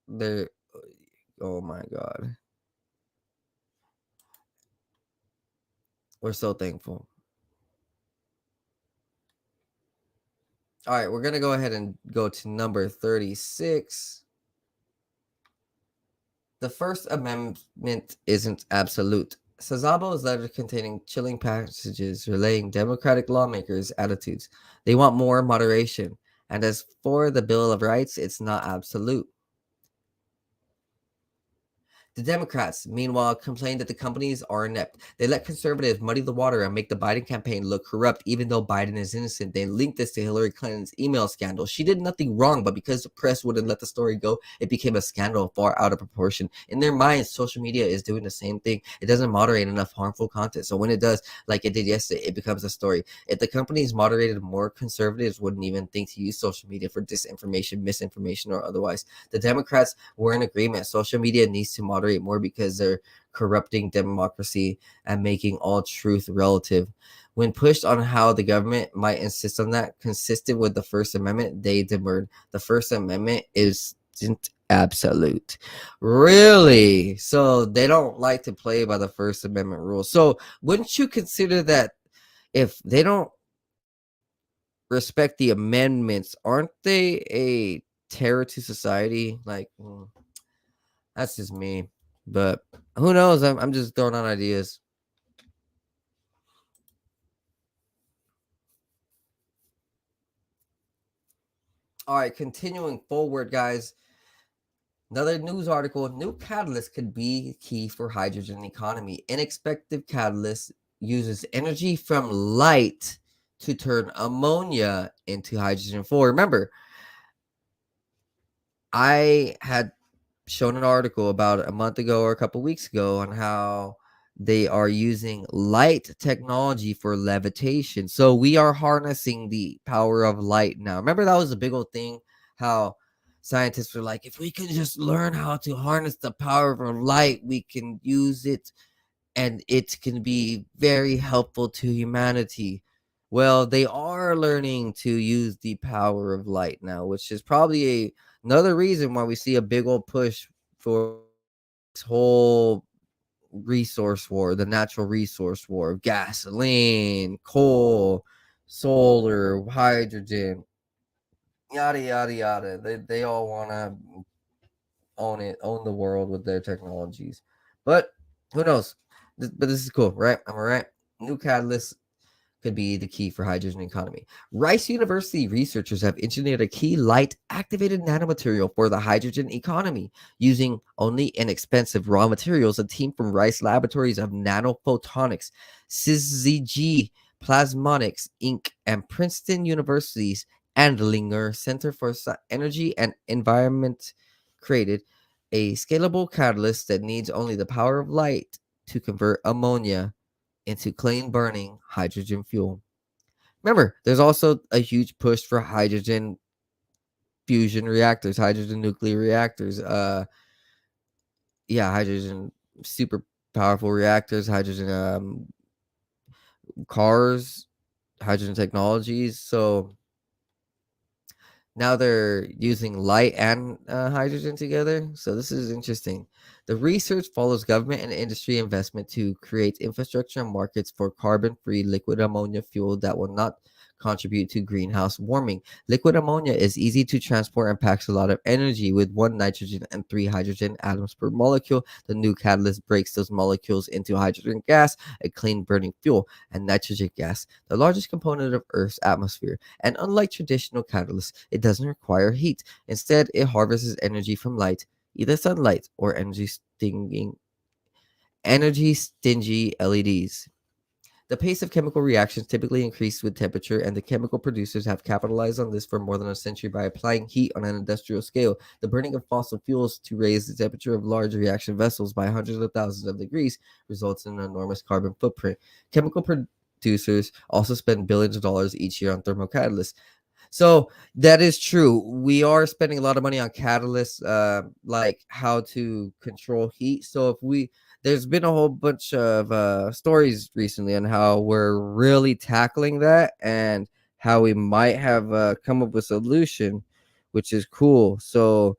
There, oh my God. We're so thankful. All right, we're going to go ahead and go to number 36. The First Amendment isn't absolute. Sazabo's letter containing chilling passages relaying Democratic lawmakers' attitudes. They want more moderation. And as for the Bill of Rights, it's not absolute. The Democrats, meanwhile, complain that the companies are inept. They let conservatives muddy the water and make the Biden campaign look corrupt, even though Biden is innocent. They link this to Hillary Clinton's email scandal. She did nothing wrong, but because the press wouldn't let the story go, it became a scandal far out of proportion. In their minds, social media is doing the same thing. It doesn't moderate enough harmful content. So when it does, like it did yesterday, it becomes a story. If the companies moderated more, conservatives wouldn't even think to use social media for disinformation, misinformation, or otherwise. The Democrats were in agreement. Social media needs to moderate more because they're corrupting democracy and making all truth relative. When pushed on how the government might insist on that, consistent with the First Amendment, they demurred. The First Amendment isn't absolute. Really? So they don't like to play by the First Amendment rules. So wouldn't you consider that if they don't respect the amendments, aren't they a terror to society? Like, that's just me. But who knows? I'm just throwing out ideas. All right, continuing forward, guys. Another news article: new catalyst could be key for hydrogen economy. Inexpensive catalyst uses energy from light to turn ammonia into hydrogen fuel. Remember, I had shown an article about a month ago or a couple weeks ago on how they are using light technology for levitation. So we are harnessing the power of light now. Remember that was a big old thing, how scientists were like, if we can just learn how to harness the power of light, we can use it and it can be very helpful to humanity. Well, they are learning to use the power of light now, which is probably another reason why we see a big old push for this whole resource war, the natural resource war of gasoline, coal, solar, hydrogen, yada yada yada. They all want to own the world with their technologies. But who knows? But this is cool, right? Am I right? New catalyst could be the key for hydrogen economy. Rice University researchers have engineered a key light activated nanomaterial for the hydrogen economy using only inexpensive raw materials. A team from Rice Laboratories of Nanophotonics, CZG Plasmonics Inc., and Princeton University's Andlinger Center for Energy and Environment created a scalable catalyst that needs only the power of light to convert ammonia into clean burning hydrogen fuel. Remember, there's also a huge push for hydrogen fusion reactors, hydrogen nuclear reactors, hydrogen super powerful reactors, hydrogen cars, hydrogen technologies. So now they're using light and hydrogen together. So this is interesting. The research follows government and industry investment to create infrastructure and markets for carbon-free liquid ammonia fuel that will not contribute to greenhouse warming. Liquid ammonia is easy to transport and packs a lot of energy with 1 nitrogen and 3 hydrogen atoms per molecule. The new catalyst breaks those molecules into hydrogen gas, a clean burning fuel, and nitrogen gas, the largest component of Earth's atmosphere. And unlike traditional catalysts, it doesn't require heat. Instead, it harvests energy from light, either sunlight or energy-stingy LEDs. The pace of chemical reactions typically increases with temperature, and the chemical producers have capitalized on this for more than a century by applying heat on an industrial scale. The burning of fossil fuels to raise the temperature of large reaction vessels by hundreds of thousands of degrees results in an enormous carbon footprint. Chemical producers also spend billions of dollars each year on thermocatalysts. So that is true. We are spending a lot of money on catalysts, like how to control heat. So if there's been a whole bunch of stories recently on how we're really tackling that and how we might have come up with a solution, which is cool. So,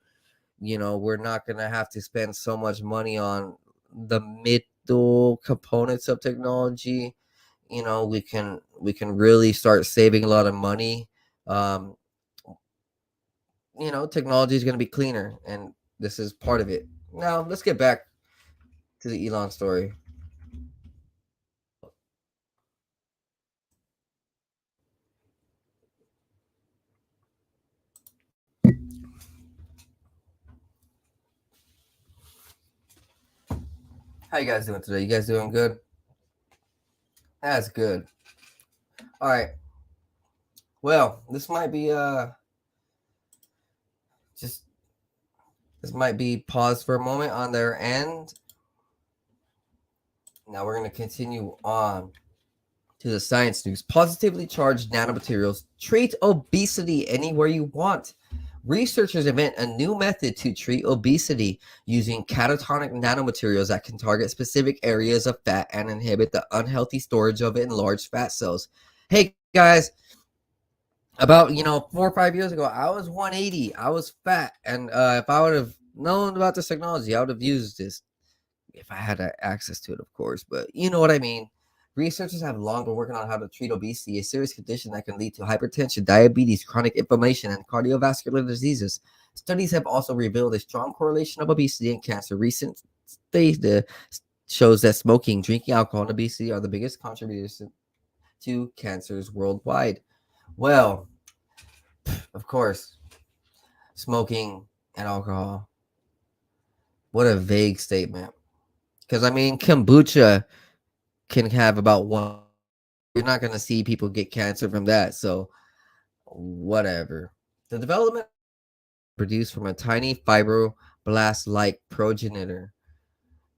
we're not going to have to spend so much money on the middle components of technology. We can really start saving a lot of money. um Technology is going to be cleaner, and this is part of it. Now let's get back to the Elon story. How you guys doing today? You guys doing good? That's good. All right. Well, just this might be paused for a moment on their end. Now we're going to continue on to the science news. Positively charged nanomaterials treat obesity anywhere you want. Researchers invent a new method to treat obesity using catatonic nanomaterials that can target specific areas of fat and inhibit the unhealthy storage of it in large fat cells. Hey guys, about 4 or 5 years ago, I was 180. I was fat, and if I would have known about this technology, I would have used this if I had access to it, of course. But you know what I mean. Researchers have long been working on how to treat obesity, a serious condition that can lead to hypertension, diabetes, chronic inflammation, and cardiovascular diseases. Studies have also revealed a strong correlation of obesity and cancer. Recent data shows that smoking, drinking alcohol, and obesity are the biggest contributors to cancers worldwide. Well, of course, smoking and alcohol. What a vague statement. Because, I mean, kombucha can have about one. You're not going to see people get cancer from that. So, whatever. The development produced from a tiny fibroblast like progenitor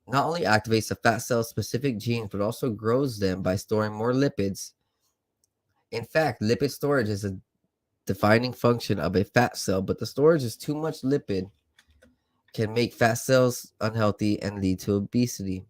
not only activates the fat cell specific genes, but also grows them by storing more lipids. In fact, lipid storage is a defining function of a fat cell, but the storage is too much lipid can make fat cells unhealthy and lead to obesity.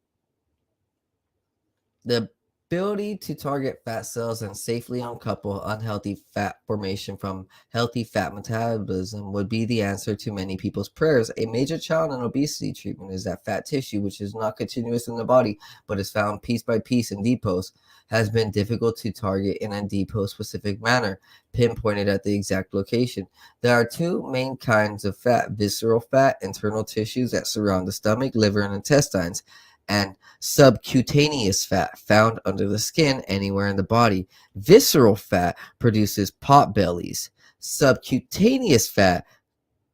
The ability to target fat cells and safely uncouple unhealthy fat formation from healthy fat metabolism would be the answer to many people's prayers. A major challenge in obesity treatment is that fat tissue, which is not continuous in the body but is found piece by piece in depots, has been difficult to target in a depot specific manner, pinpointed at the exact location. There are two main kinds of fat: visceral fat, internal tissues that surround the stomach, liver, and intestines, and subcutaneous fat found under the skin anywhere in the body. Visceral fat produces pot bellies. Subcutaneous fat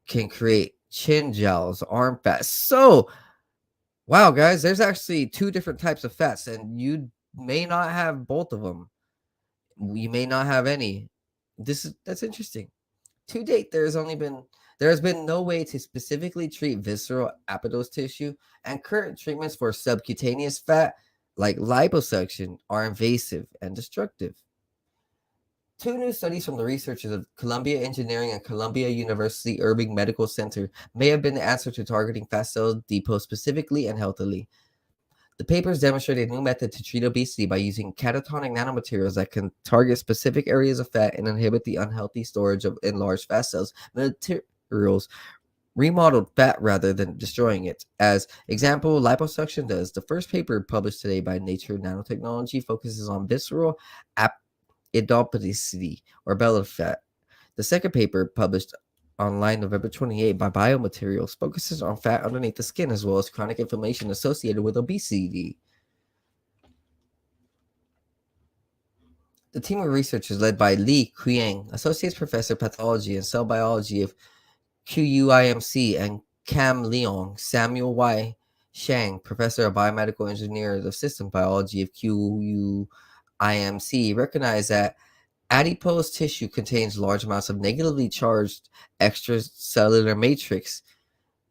can create chin jowls, arm fat. So, wow, guys, there's actually two different types of fats, and you may not have both of them. You may not have any. That's interesting. To date, there has been no way to specifically treat visceral adipose tissue, and current treatments for subcutaneous fat, like liposuction, are invasive and destructive. Two new studies from the researchers of Columbia Engineering and Columbia University Irving Medical Center may have been the answer to targeting fat cell depots specifically and healthily. The papers demonstrate a new method to treat obesity by using catatonic nanomaterials that can target specific areas of fat and inhibit the unhealthy storage of enlarged fat cells. Materials remodeled fat rather than destroying it. As example, liposuction does. The first paper published today by Nature Nanotechnology focuses on visceral adiposity or belly fat. The second paper, published online November 28 by Biomaterials, focuses on fat underneath the skin as well as chronic inflammation associated with obesity. The team of researchers led by Li Qiang, Associate Professor of Pathology and Cell Biology of QUIMC, and Cam Leong, Samuel Y. Shang, Professor of Biomedical Engineers of System Biology of QUIMC, recognized that adipose tissue contains large amounts of negatively charged extracellular matrix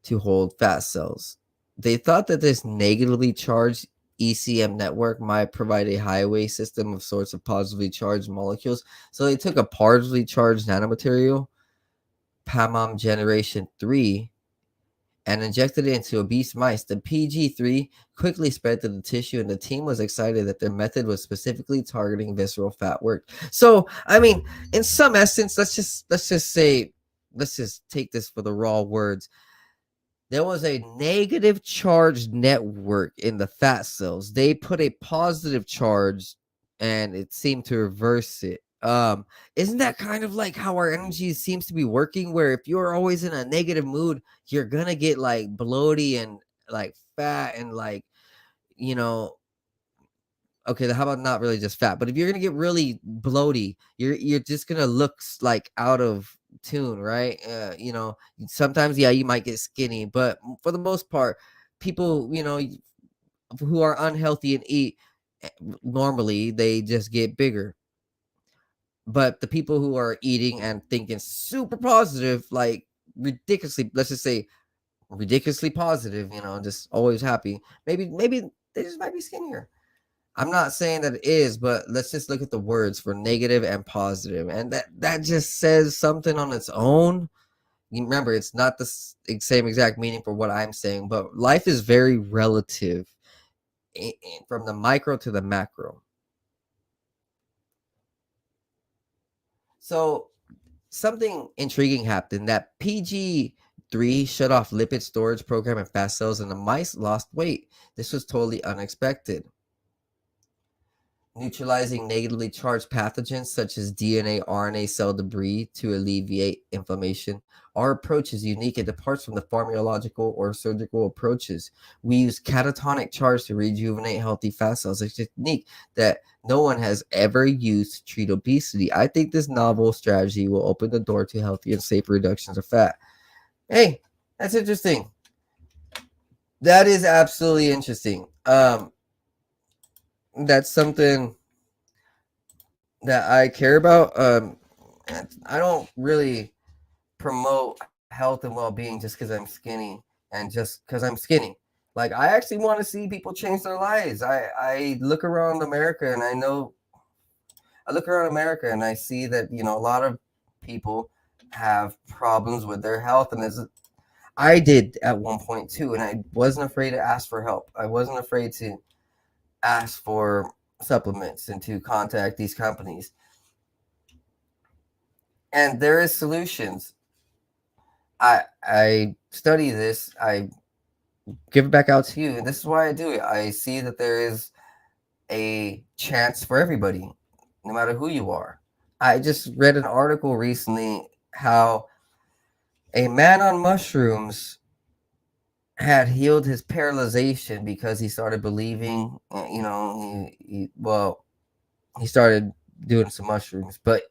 to hold fat cells. They thought that this negatively charged ECM network might provide a highway system of sorts of positively charged molecules. So they took a positively charged nanomaterial, PAMOM generation 3, and injected it into obese mice. The PG3 quickly spread to the tissue, and the team was excited that their method was specifically targeting visceral fat worked. So, I mean, in some essence, let's just take this for the raw words. There was a negative charge network in the fat cells. They put a positive charge and it seemed to reverse it. Isn't that kind of like how our energy seems to be working, where if you're always in a negative mood, you're gonna get like bloaty and like fat and like, you know, okay, how about not really just fat, but if you're gonna get really bloaty, you're just gonna look like out of tune, right? Sometimes, yeah, you might get skinny, but for the most part, people, who are unhealthy and eat normally, they just get bigger. But the people who are eating and thinking super positive, like ridiculously, let's just say ridiculously positive, just always happy, maybe they just might be skinnier. I'm not saying that it is, but let's just look at the words for negative and positive, and that just says something on its own. You remember, it's not the same exact meaning for what I'm saying, but life is very relative from the micro to the macro. So something intriguing happened. That PG3 shut off lipid storage program in fast cells, and the mice lost weight. This was totally unexpected. Neutralizing negatively charged pathogens such as DNA, RNA cell debris to alleviate inflammation. Our approach is unique. It departs from the pharmacological or surgical approaches. We use catatonic charge to rejuvenate healthy fat cells, a technique that no one has ever used to treat obesity. I think this novel strategy will open the door to healthy and safer reductions of fat. Hey, that's interesting. That is absolutely interesting. That's something that I care about. I don't really promote health and well-being just because I'm skinny and just because I'm skinny. Like, I actually want to see people change their lives. I look around America and I see that, a lot of people have problems with their health, and I did at one point too, and I wasn't afraid to ask for help. I wasn't afraid to ask for supplements and to contact these companies. And there is solutions. I study this. I give it back out to you, and this is why I do it. I see that there is a chance for everybody, no matter who you are. I just read an article recently how a man on mushrooms had healed his paralyzation because he started believing, he started doing some mushrooms, but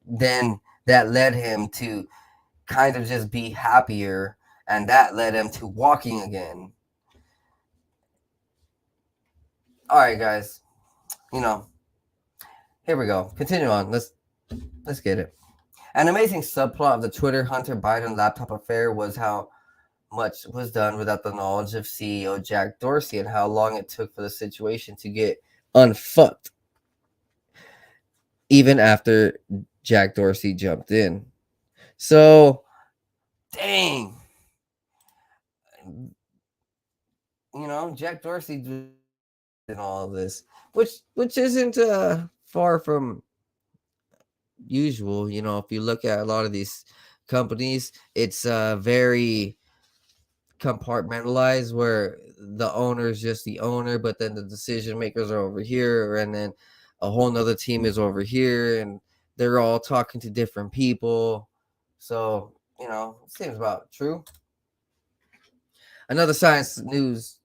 then that led him to kind of just be happier, and that led him to walking again. All right, guys, here we go. Continue on. Let's get it. An amazing subplot of the Twitter Hunter Biden laptop affair was how much was done without the knowledge of CEO Jack Dorsey, and how long it took for the situation to get unfucked, even after Jack Dorsey jumped in. So, dang, Jack Dorsey did all of this, which isn't far from usual. If you look at a lot of these companies, it's very compartmentalized, where the owner is just the owner, but then the decision makers are over here, and then a whole nother team is over here, and they're all talking to different people. So, it seems about true. Another science news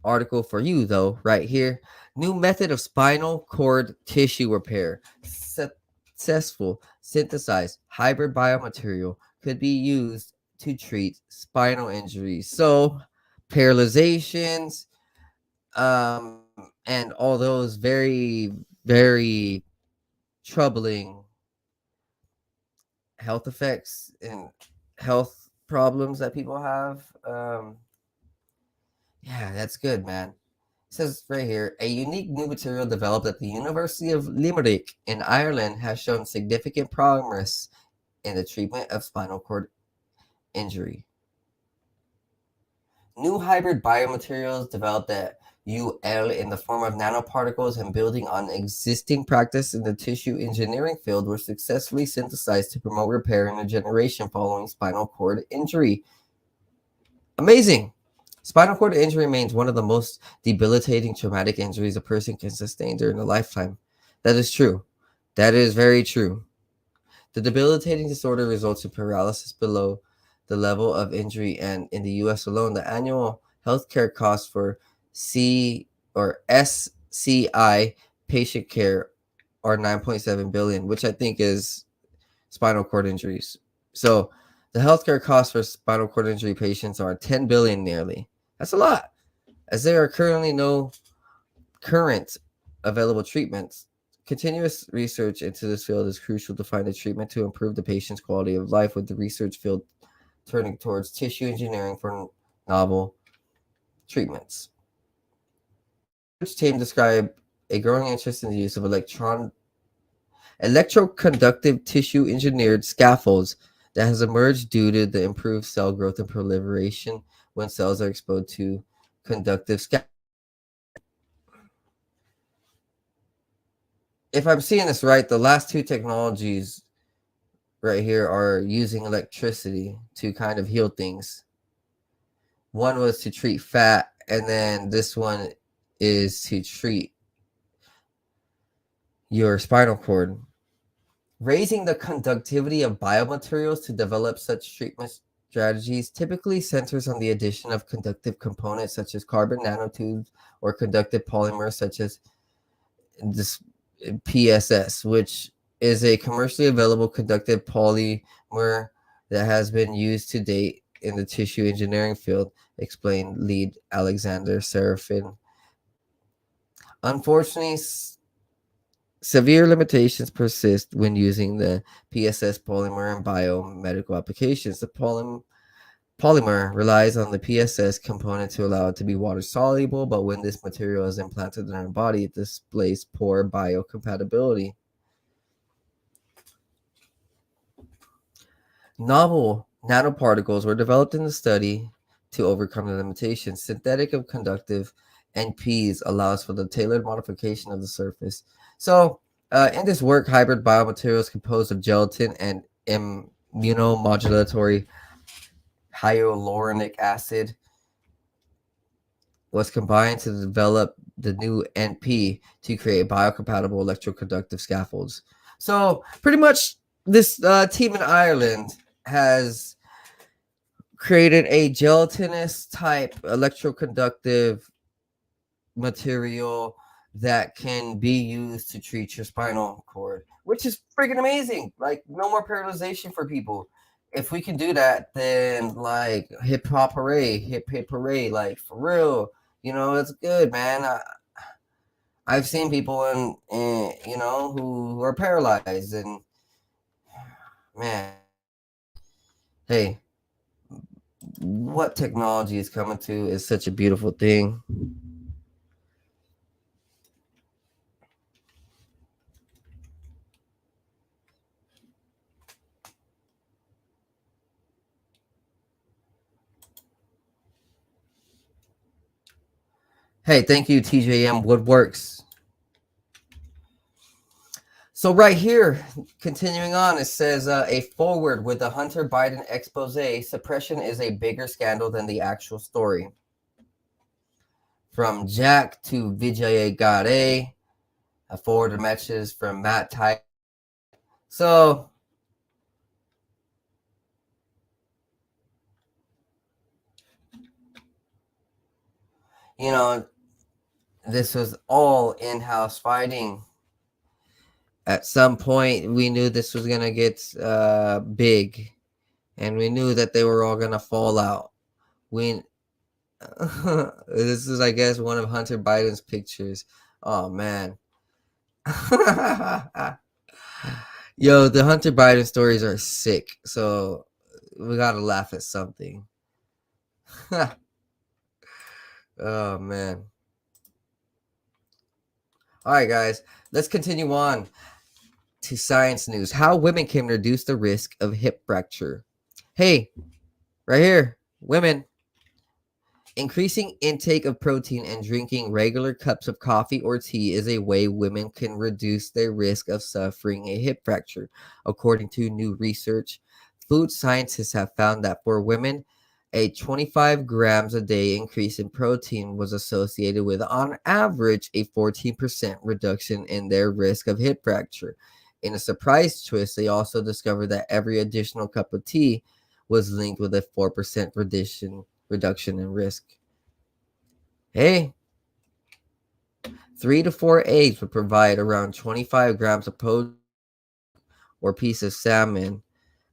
article for you, though, right here. New method of spinal cord tissue repair. Successful synthesized hybrid biomaterial could be used to treat spinal injuries. So, paralyzations, and all those very, very troubling health effects and health problems that people have. Yeah, that's good, man. It says right here, a unique new material developed at the University of Limerick in Ireland has shown significant progress in the treatment of spinal cord injury. New hybrid biomaterials developed at UL in the form of nanoparticles and building on existing practice in the tissue engineering field were successfully synthesized to promote repair and regeneration following spinal cord injury. Amazing! Spinal cord injury remains one of the most debilitating traumatic injuries a person can sustain during a lifetime. That is true. That is very true. The debilitating disorder results in paralysis below the level of injury, and in the US alone, the annual healthcare costs for C or SCI patient care are 9.7 billion, which I think is spinal cord injuries. So the healthcare costs for spinal cord injury patients are 10 billion nearly. That's a lot. As there are currently no current available treatments, continuous research into this field is crucial to find a treatment to improve the patient's quality of life, with the research field turning towards tissue engineering for novel treatments. The research team described a growing interest in the use of electroconductive tissue engineered scaffolds that has emerged due to the improved cell growth and proliferation when cells are exposed to conductive scaffolds. If I'm seeing this right, the last two technologies right here are using electricity to kind of heal things. One was to treat fat, and then this one is to treat your spinal cord. Raising the conductivity of biomaterials to develop such treatment strategies typically centers on the addition of conductive components such as carbon nanotubes or conductive polymers such as this PSS, which is a commercially available conductive polymer that has been used to date in the tissue engineering field, explained lead Alexander Serafin. Unfortunately, severe limitations persist when using the PSS polymer in biomedical applications. The polymer relies on the PSS component to allow it to be water soluble, but when this material is implanted in our body, it displays poor biocompatibility. Novel nanoparticles were developed in the study to overcome the limitations. Synthetic and conductive NPs allows for the tailored modification of the surface. So, in this work, hybrid biomaterials composed of gelatin and immunomodulatory hyaluronic acid was combined to develop the new NP to create biocompatible electroconductive scaffolds. So, pretty much, this team in Ireland has created a gelatinous type electroconductive material that can be used to treat your spinal cord, which is freaking amazing. Like, no more paralyzation for people. If we can do that, then like hip hop hooray, like for real. It's good, man. I've seen people who are paralyzed, and man, hey, what technology is coming to is such a beautiful thing. Hey, thank you, TJM Woodworks. So right here, continuing on, it says a forward with the Hunter Biden expose. Suppression is a bigger scandal than the actual story. From Jack to Vijay Gade, a forward matches from Matt Ty. So, this was all in-house fighting. At some point, we knew this was going to get big, and we knew that they were all going to fall out. This is, I guess, one of Hunter Biden's pictures. Oh, man. Yo, the Hunter Biden stories are sick, so we got to laugh at something. Oh, man. All right, guys, let's continue on to science news. How women can reduce the risk of hip fracture. Hey, right here, women, Increasing intake of protein and drinking regular cups of coffee or tea is a way women can reduce their risk of suffering a hip fracture. According to new research, food scientists have found that for women, a 25 grams a day increase in protein was associated with, on average, a 14% reduction in their risk of hip fracture. In a surprise twist, they also discovered that every additional cup of tea was linked with a 4% reduction in risk. Hey, 3 to 4 eggs would provide around 25 grams of protein or piece of salmon.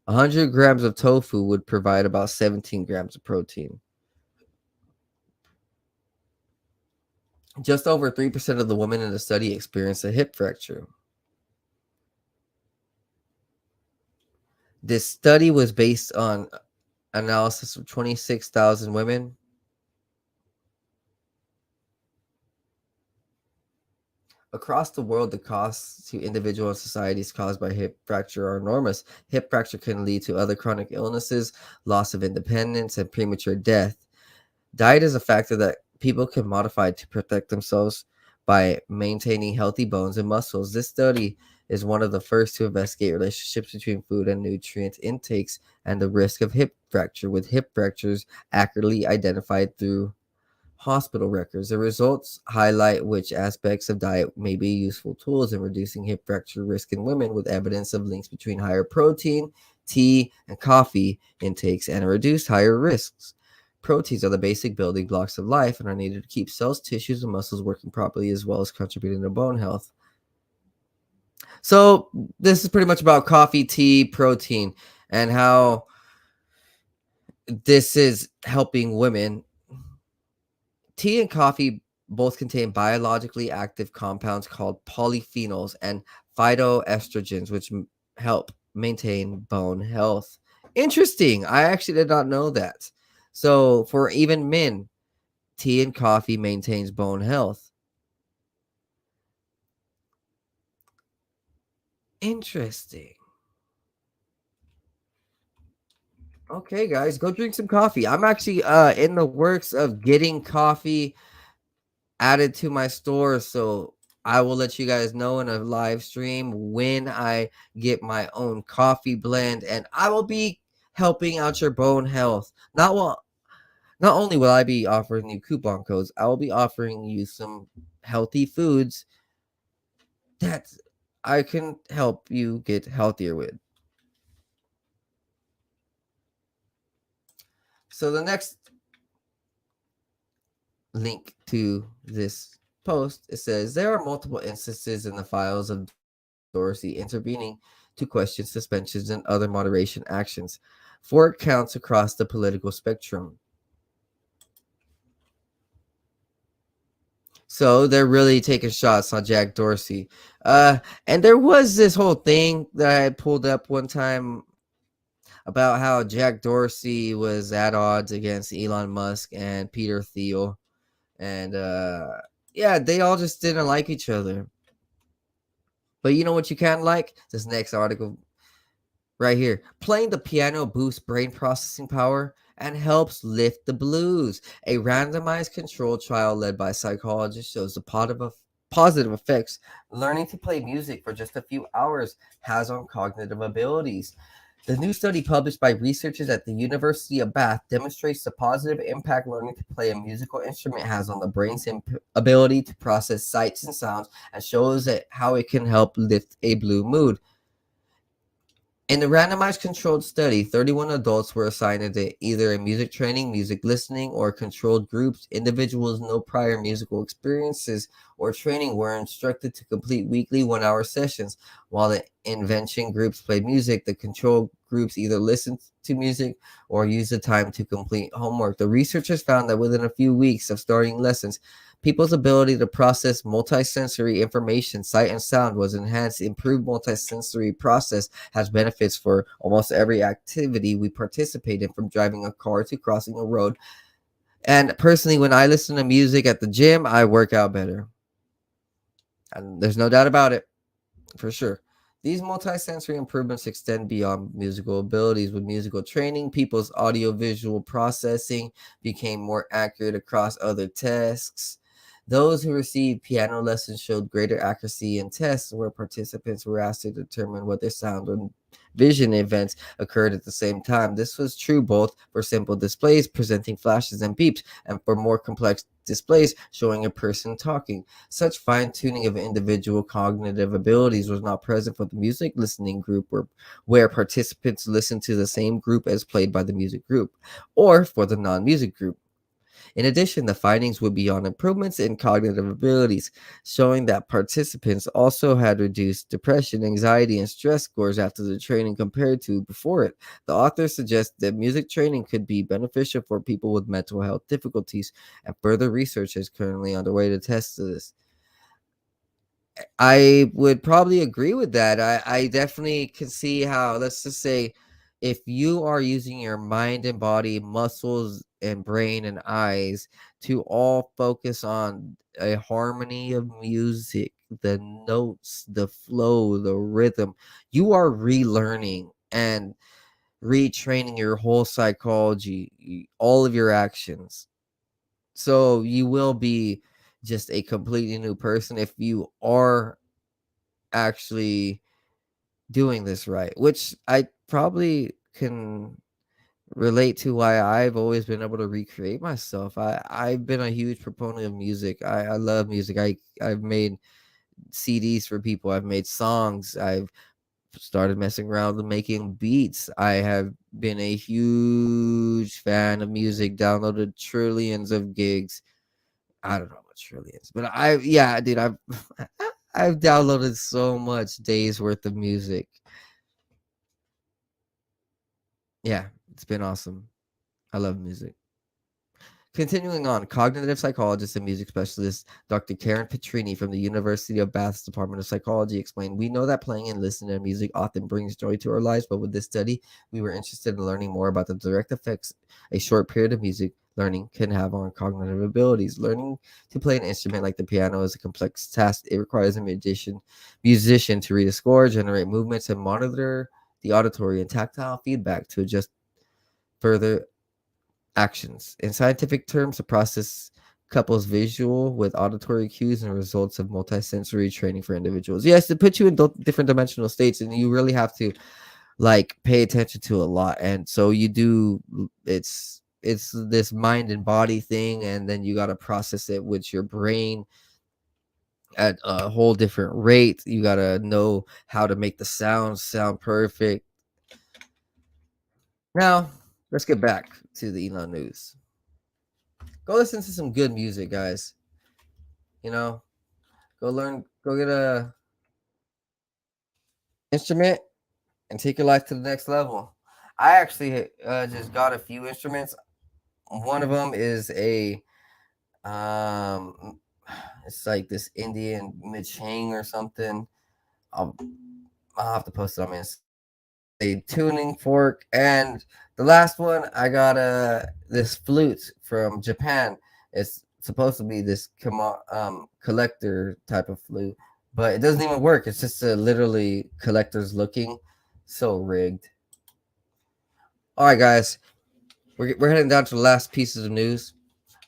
100 grams of tofu would provide about 17 grams of protein. Just over 3% of the women in the study experienced a hip fracture. This study was based on analysis of 26,000 women. Across the world, the costs to individual and societies caused by hip fracture are enormous. Hip fracture can lead to other chronic illnesses, loss of independence, and premature death. Diet is a factor that people can modify to protect themselves by maintaining healthy bones and muscles. This study is one of the first to investigate relationships between food and nutrient intakes and the risk of hip fracture, with hip fractures accurately identified through hospital records. The results highlight which aspects of diet may be useful tools in reducing hip fracture risk in women, with evidence of links between higher protein, tea, and coffee intakes and reduced higher risks. Proteins are the basic building blocks of life and are needed to keep cells, tissues, and muscles working properly, as well as contributing to bone health. So, this is pretty much about coffee, tea, protein, and how this is helping women. Tea and coffee both contain biologically active compounds called polyphenols and phytoestrogens, which help maintain bone health. Interesting. I actually did not know that. So, for even men, tea and coffee maintains bone health. Interesting. Okay, guys, go drink some coffee. I'm actually in the works of getting coffee added to my store, so I will let you guys know in a live stream when I get my own coffee blend, and I will be helping out your bone health. Not only will I be offering you coupon codes, I will be offering you some healthy foods that I can help you get healthier with. So the next link to this post, it says there are multiple instances in the files of Dorsey intervening to question suspensions and other moderation actions for accounts across the political spectrum. So they're really taking shots on Jack Dorsey. And there was this whole thing that I pulled up one time about how Jack Dorsey was at odds against Elon Musk and Peter Thiel. And yeah, they all just didn't like each other. But you know what you can like? This next article right here. Playing the piano boosts brain processing power and helps lift the blues. A randomized controlled trial led by psychologists shows the positive effects learning to play music for just a few hours has on cognitive abilities. The new study published by researchers at the University of Bath demonstrates the positive impact learning to play a musical instrument has on the brain's ability to process sights and sounds, and shows how it can help lift a blue mood. In the randomized controlled study, 31 adults were assigned to either a music training, music listening, or controlled groups. Individuals with no prior musical experiences or training were instructed to complete weekly 1-hour sessions. While the intervention groups played music, the control groups either listened to music or used the time to complete homework. The researchers found that within a few weeks of starting lessons, people's ability to process multisensory information, sight and sound, was enhanced. Improved multisensory process has benefits for almost every activity we participate in, from driving a car to crossing a road. And personally, when I listen to music at the gym, I work out better. And there's no doubt about it, for sure. These multisensory improvements extend beyond musical abilities. With musical training, people's audiovisual processing became more accurate across other tasks. Those who received piano lessons showed greater accuracy in tests where participants were asked to determine whether sound and vision events occurred at the same time. This was true both for simple displays presenting flashes and beeps and for more complex displays showing a person talking. Such fine tuning of individual cognitive abilities was not present for the music listening group, where participants listened to the same group as played by the music group, or for the non music group. In addition, the findings would be on improvements in cognitive abilities, showing that participants also had reduced depression, anxiety, and stress scores after the training compared to before it. The authors suggest that music training could be beneficial for people with mental health difficulties, and further research is currently underway to test this. I would probably agree with that. I definitely can see how, let's just say, if you are using your mind and body, muscles and brain and eyes to all focus on a harmony of music, the notes, the flow, the rhythm, you are relearning and retraining your whole psychology, all of your actions. So you will be just a completely new person if you are actually doing this right, which I probably can relate to why I've always been able to recreate myself. I've been a huge proponent of music. I love music. I've made CDs for people. I've made songs. I've started messing around with making beats. I have been a huge fan of music, downloaded trillions of gigs. I don't know about trillions, but yeah, dude, I've I've downloaded so much days worth of music. Yeah, it's been awesome. I love music. Continuing on, cognitive psychologist and music specialist Dr. Karen Petrini from the University of Bath's Department of Psychology explained, "We know that playing and listening to music often brings joy to our lives, but with this study, we were interested in learning more about the direct effects a short period of music learning can have on cognitive abilities. Learning to play an instrument like the piano is a complex task. It requires a musician to read a score, generate movements, and monitor the auditory and tactile feedback to adjust further actions. In scientific terms, the process couples visual with auditory cues and results of multisensory training for individuals." Yes, it puts you in different dimensional states, and you really have to like pay attention to a lot. And so you do. It's this mind and body thing, and then you got to process it with your brain at a whole different rate. You got to know how to make the sounds sound perfect. Now, let's get back to the Elon news. Go listen to some good music, guys. You know, go learn, go get a instrument and take your life to the next level. I actually just got a few instruments. One of them is a um, it's like this Indian Michang or something. I'll I'll have to post it on my Instagram. A tuning fork, and the last one I got this flute from Japan. It's supposed to be this collector type of flute, but it doesn't even work. It's just a literally collector's looking, so rigged. All right, guys, we're heading down to the last pieces of news.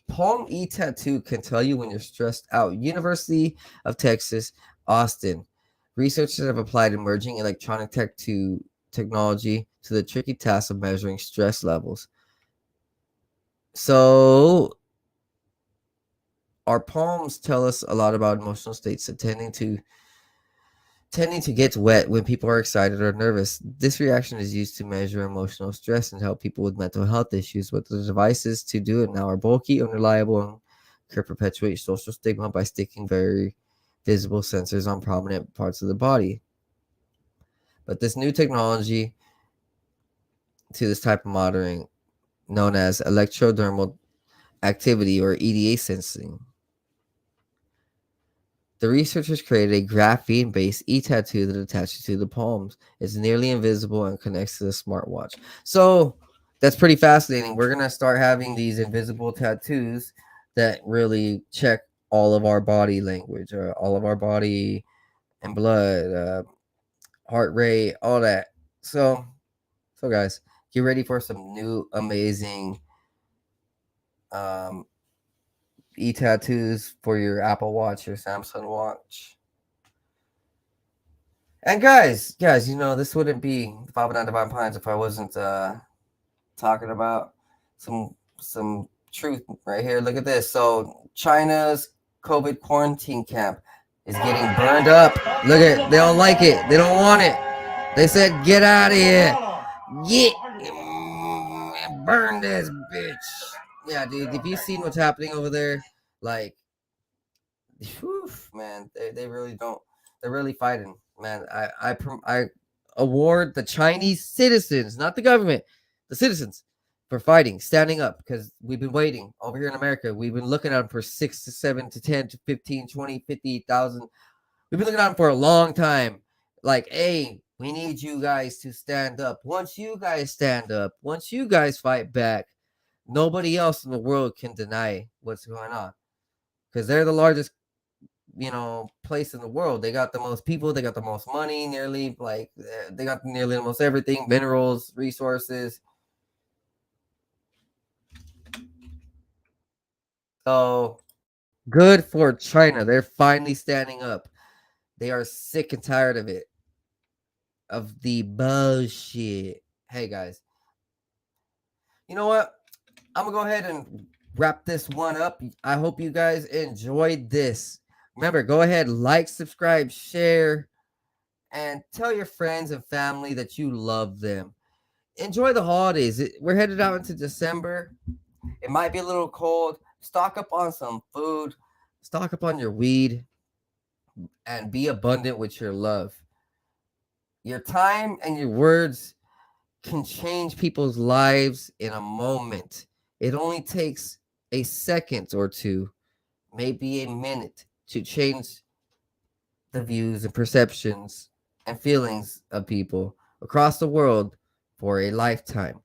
Palm E tattoo can tell you when you're stressed out. University of Texas, Austin. Researchers have applied emerging electronic technology to the tricky task of measuring stress levels. So, our palms tell us a lot about emotional states, tending to get wet when people are excited or nervous. This reaction is used to measure emotional stress and help people with mental health issues, but the devices to do it now are bulky, unreliable, and could perpetuate social stigma by sticking very visible sensors on prominent parts of the body. But this new technology to this type of monitoring, known as electrodermal activity or EDA sensing, the researchers created a graphene-based e-tattoo that attaches to the palms. It's nearly invisible and connects to the smartwatch. So that's pretty fascinating. We're gonna start having these invisible tattoos that really check all of our body language, or all of our body and blood, heart rate, all that. So guys, get ready for some new amazing e-tattoos for your Apple Watch, your Samsung Watch. And guys, this wouldn't be 509 Divine Pines if I wasn't talking about some truth right here. Look at this. So China's COVID quarantine camp is getting burned up. Look at, they don't like it. They don't want it. They said, get out of here. Get burn this bitch. Yeah, dude, if you've seen what's happening over there, like, whew, man, they really don't. They're really fighting, man. I award the Chinese citizens, not the government, the citizens, for fighting, standing up, because we've been waiting over here in America. We've been looking at them for 6 to 7 to 10 to 15, 20, 50,000. We've been looking at them for a long time. Like, hey, we need you guys to stand up. Once you guys stand up, once you guys fight back, nobody else in the world can deny what's going on, because they're the largest, place in the world. They got the most people, they got the most money, nearly, like, they got nearly almost everything, minerals, resources. So good for China. They're finally standing up. They are sick and tired of it, of the bullshit. Hey guys, you know what? I'm gonna go ahead and wrap this one up. I hope you guys enjoyed this. Remember, go ahead, like, subscribe, share, and tell your friends and family that you love them. Enjoy the holidays. We're headed out into December. It might be a little cold. Stock up on some food. Stock up on your weed. And be abundant with your love. Your time and your words can change people's lives in a moment. It only takes a second or two, maybe a minute, to change the views and perceptions and feelings of people across the world for a lifetime.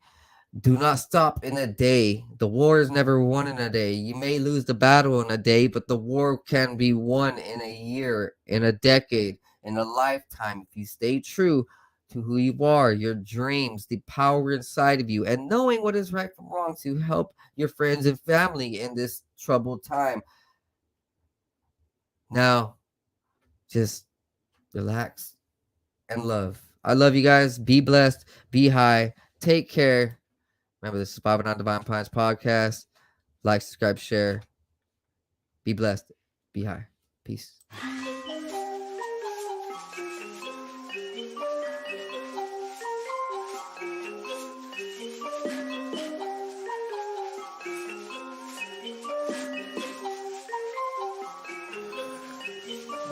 Do not stop in a day. The war is never won in a day. You may lose the battle in a day, but the war can be won in a year, in a decade, in a lifetime. If you stay true to who you are, your dreams, the power inside of you, and knowing what is right from wrong to help your friends and family in this troubled time. Now, just relax and love. I love you guys. Be blessed. Be high. Take care. Remember, this is 509 Divine Pines podcast. Like, subscribe, share. Be blessed. Be high. Peace.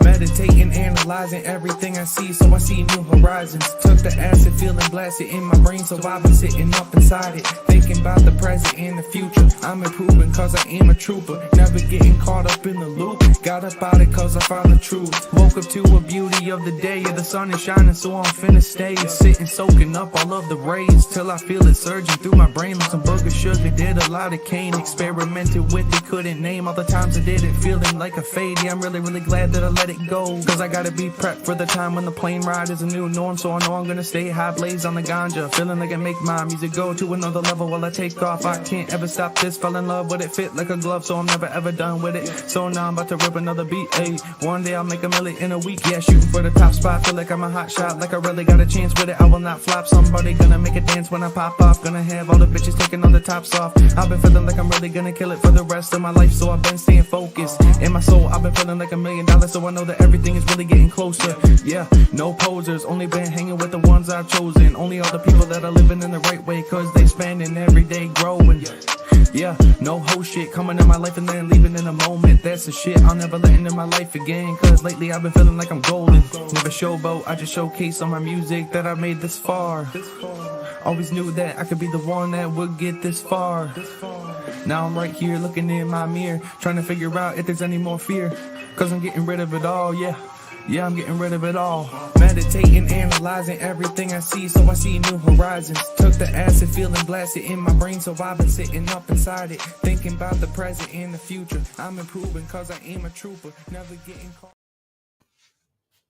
Meditating, analyzing everything I see, so I see new horizons. Took the acid, feeling blasted in my brain, so I've been sitting up inside it, thinking about the present and the future. I'm improving cause I am a trooper, never getting caught up in the loop. Got up out it cause I found the truth. Woke up to a beauty of the day, the sun is shining, so I'm finna stay sitting, soaking up all of the rays, till I feel it surging through my brain like some burger sugar. Did a lot of cane, experimented with it, couldn't name all the times I did it, feeling like a fade. Yeah, I'm really glad that I let it go, cause I gotta be prepped for the time when the plane ride is a new norm. So I know I'm gonna stay high, blaze on the ganja, feeling like I make my music go to another level while I take off. I can't ever stop this, fell in love with it, fit like a glove, so I'm never ever done with it. So now I'm about to rip another beat, ayy. One day I'll make a million in a week, yeah, shooting for the top spot. Feel like I'm a hot shot, like I really got a chance with it. I will not flop, somebody gonna make a dance when I pop off. Gonna have all the bitches taking all the tops off. I've been feeling like I'm really gonna kill it for the rest of my life, so I've been staying focused. In my soul, I've been feeling like $1 million, so I know that everything is really getting closer. Yeah, no posers, only been hanging with the ones I've chosen. Only all the people that are living in the right way, cause they spending every day growing. Yeah, no whole shit coming in my life and then leaving in a moment. That's the shit I'll never let into my life again, cause lately I've been feeling like I'm golden. Never showboat, I just showcase on my music that I made this far. Always knew that I could be the one that would get this far. Now I'm right here looking in my mirror, trying to figure out if there's any more fear, cause I'm getting rid of it all, yeah, I'm getting rid of it all. Meditating, analyzing everything I see, so I see new horizons. Took the acid, feeling blasted in my brain, so I've been sitting up inside it, thinking about the present and the future. I'm improving cause I am a trooper, never getting caught.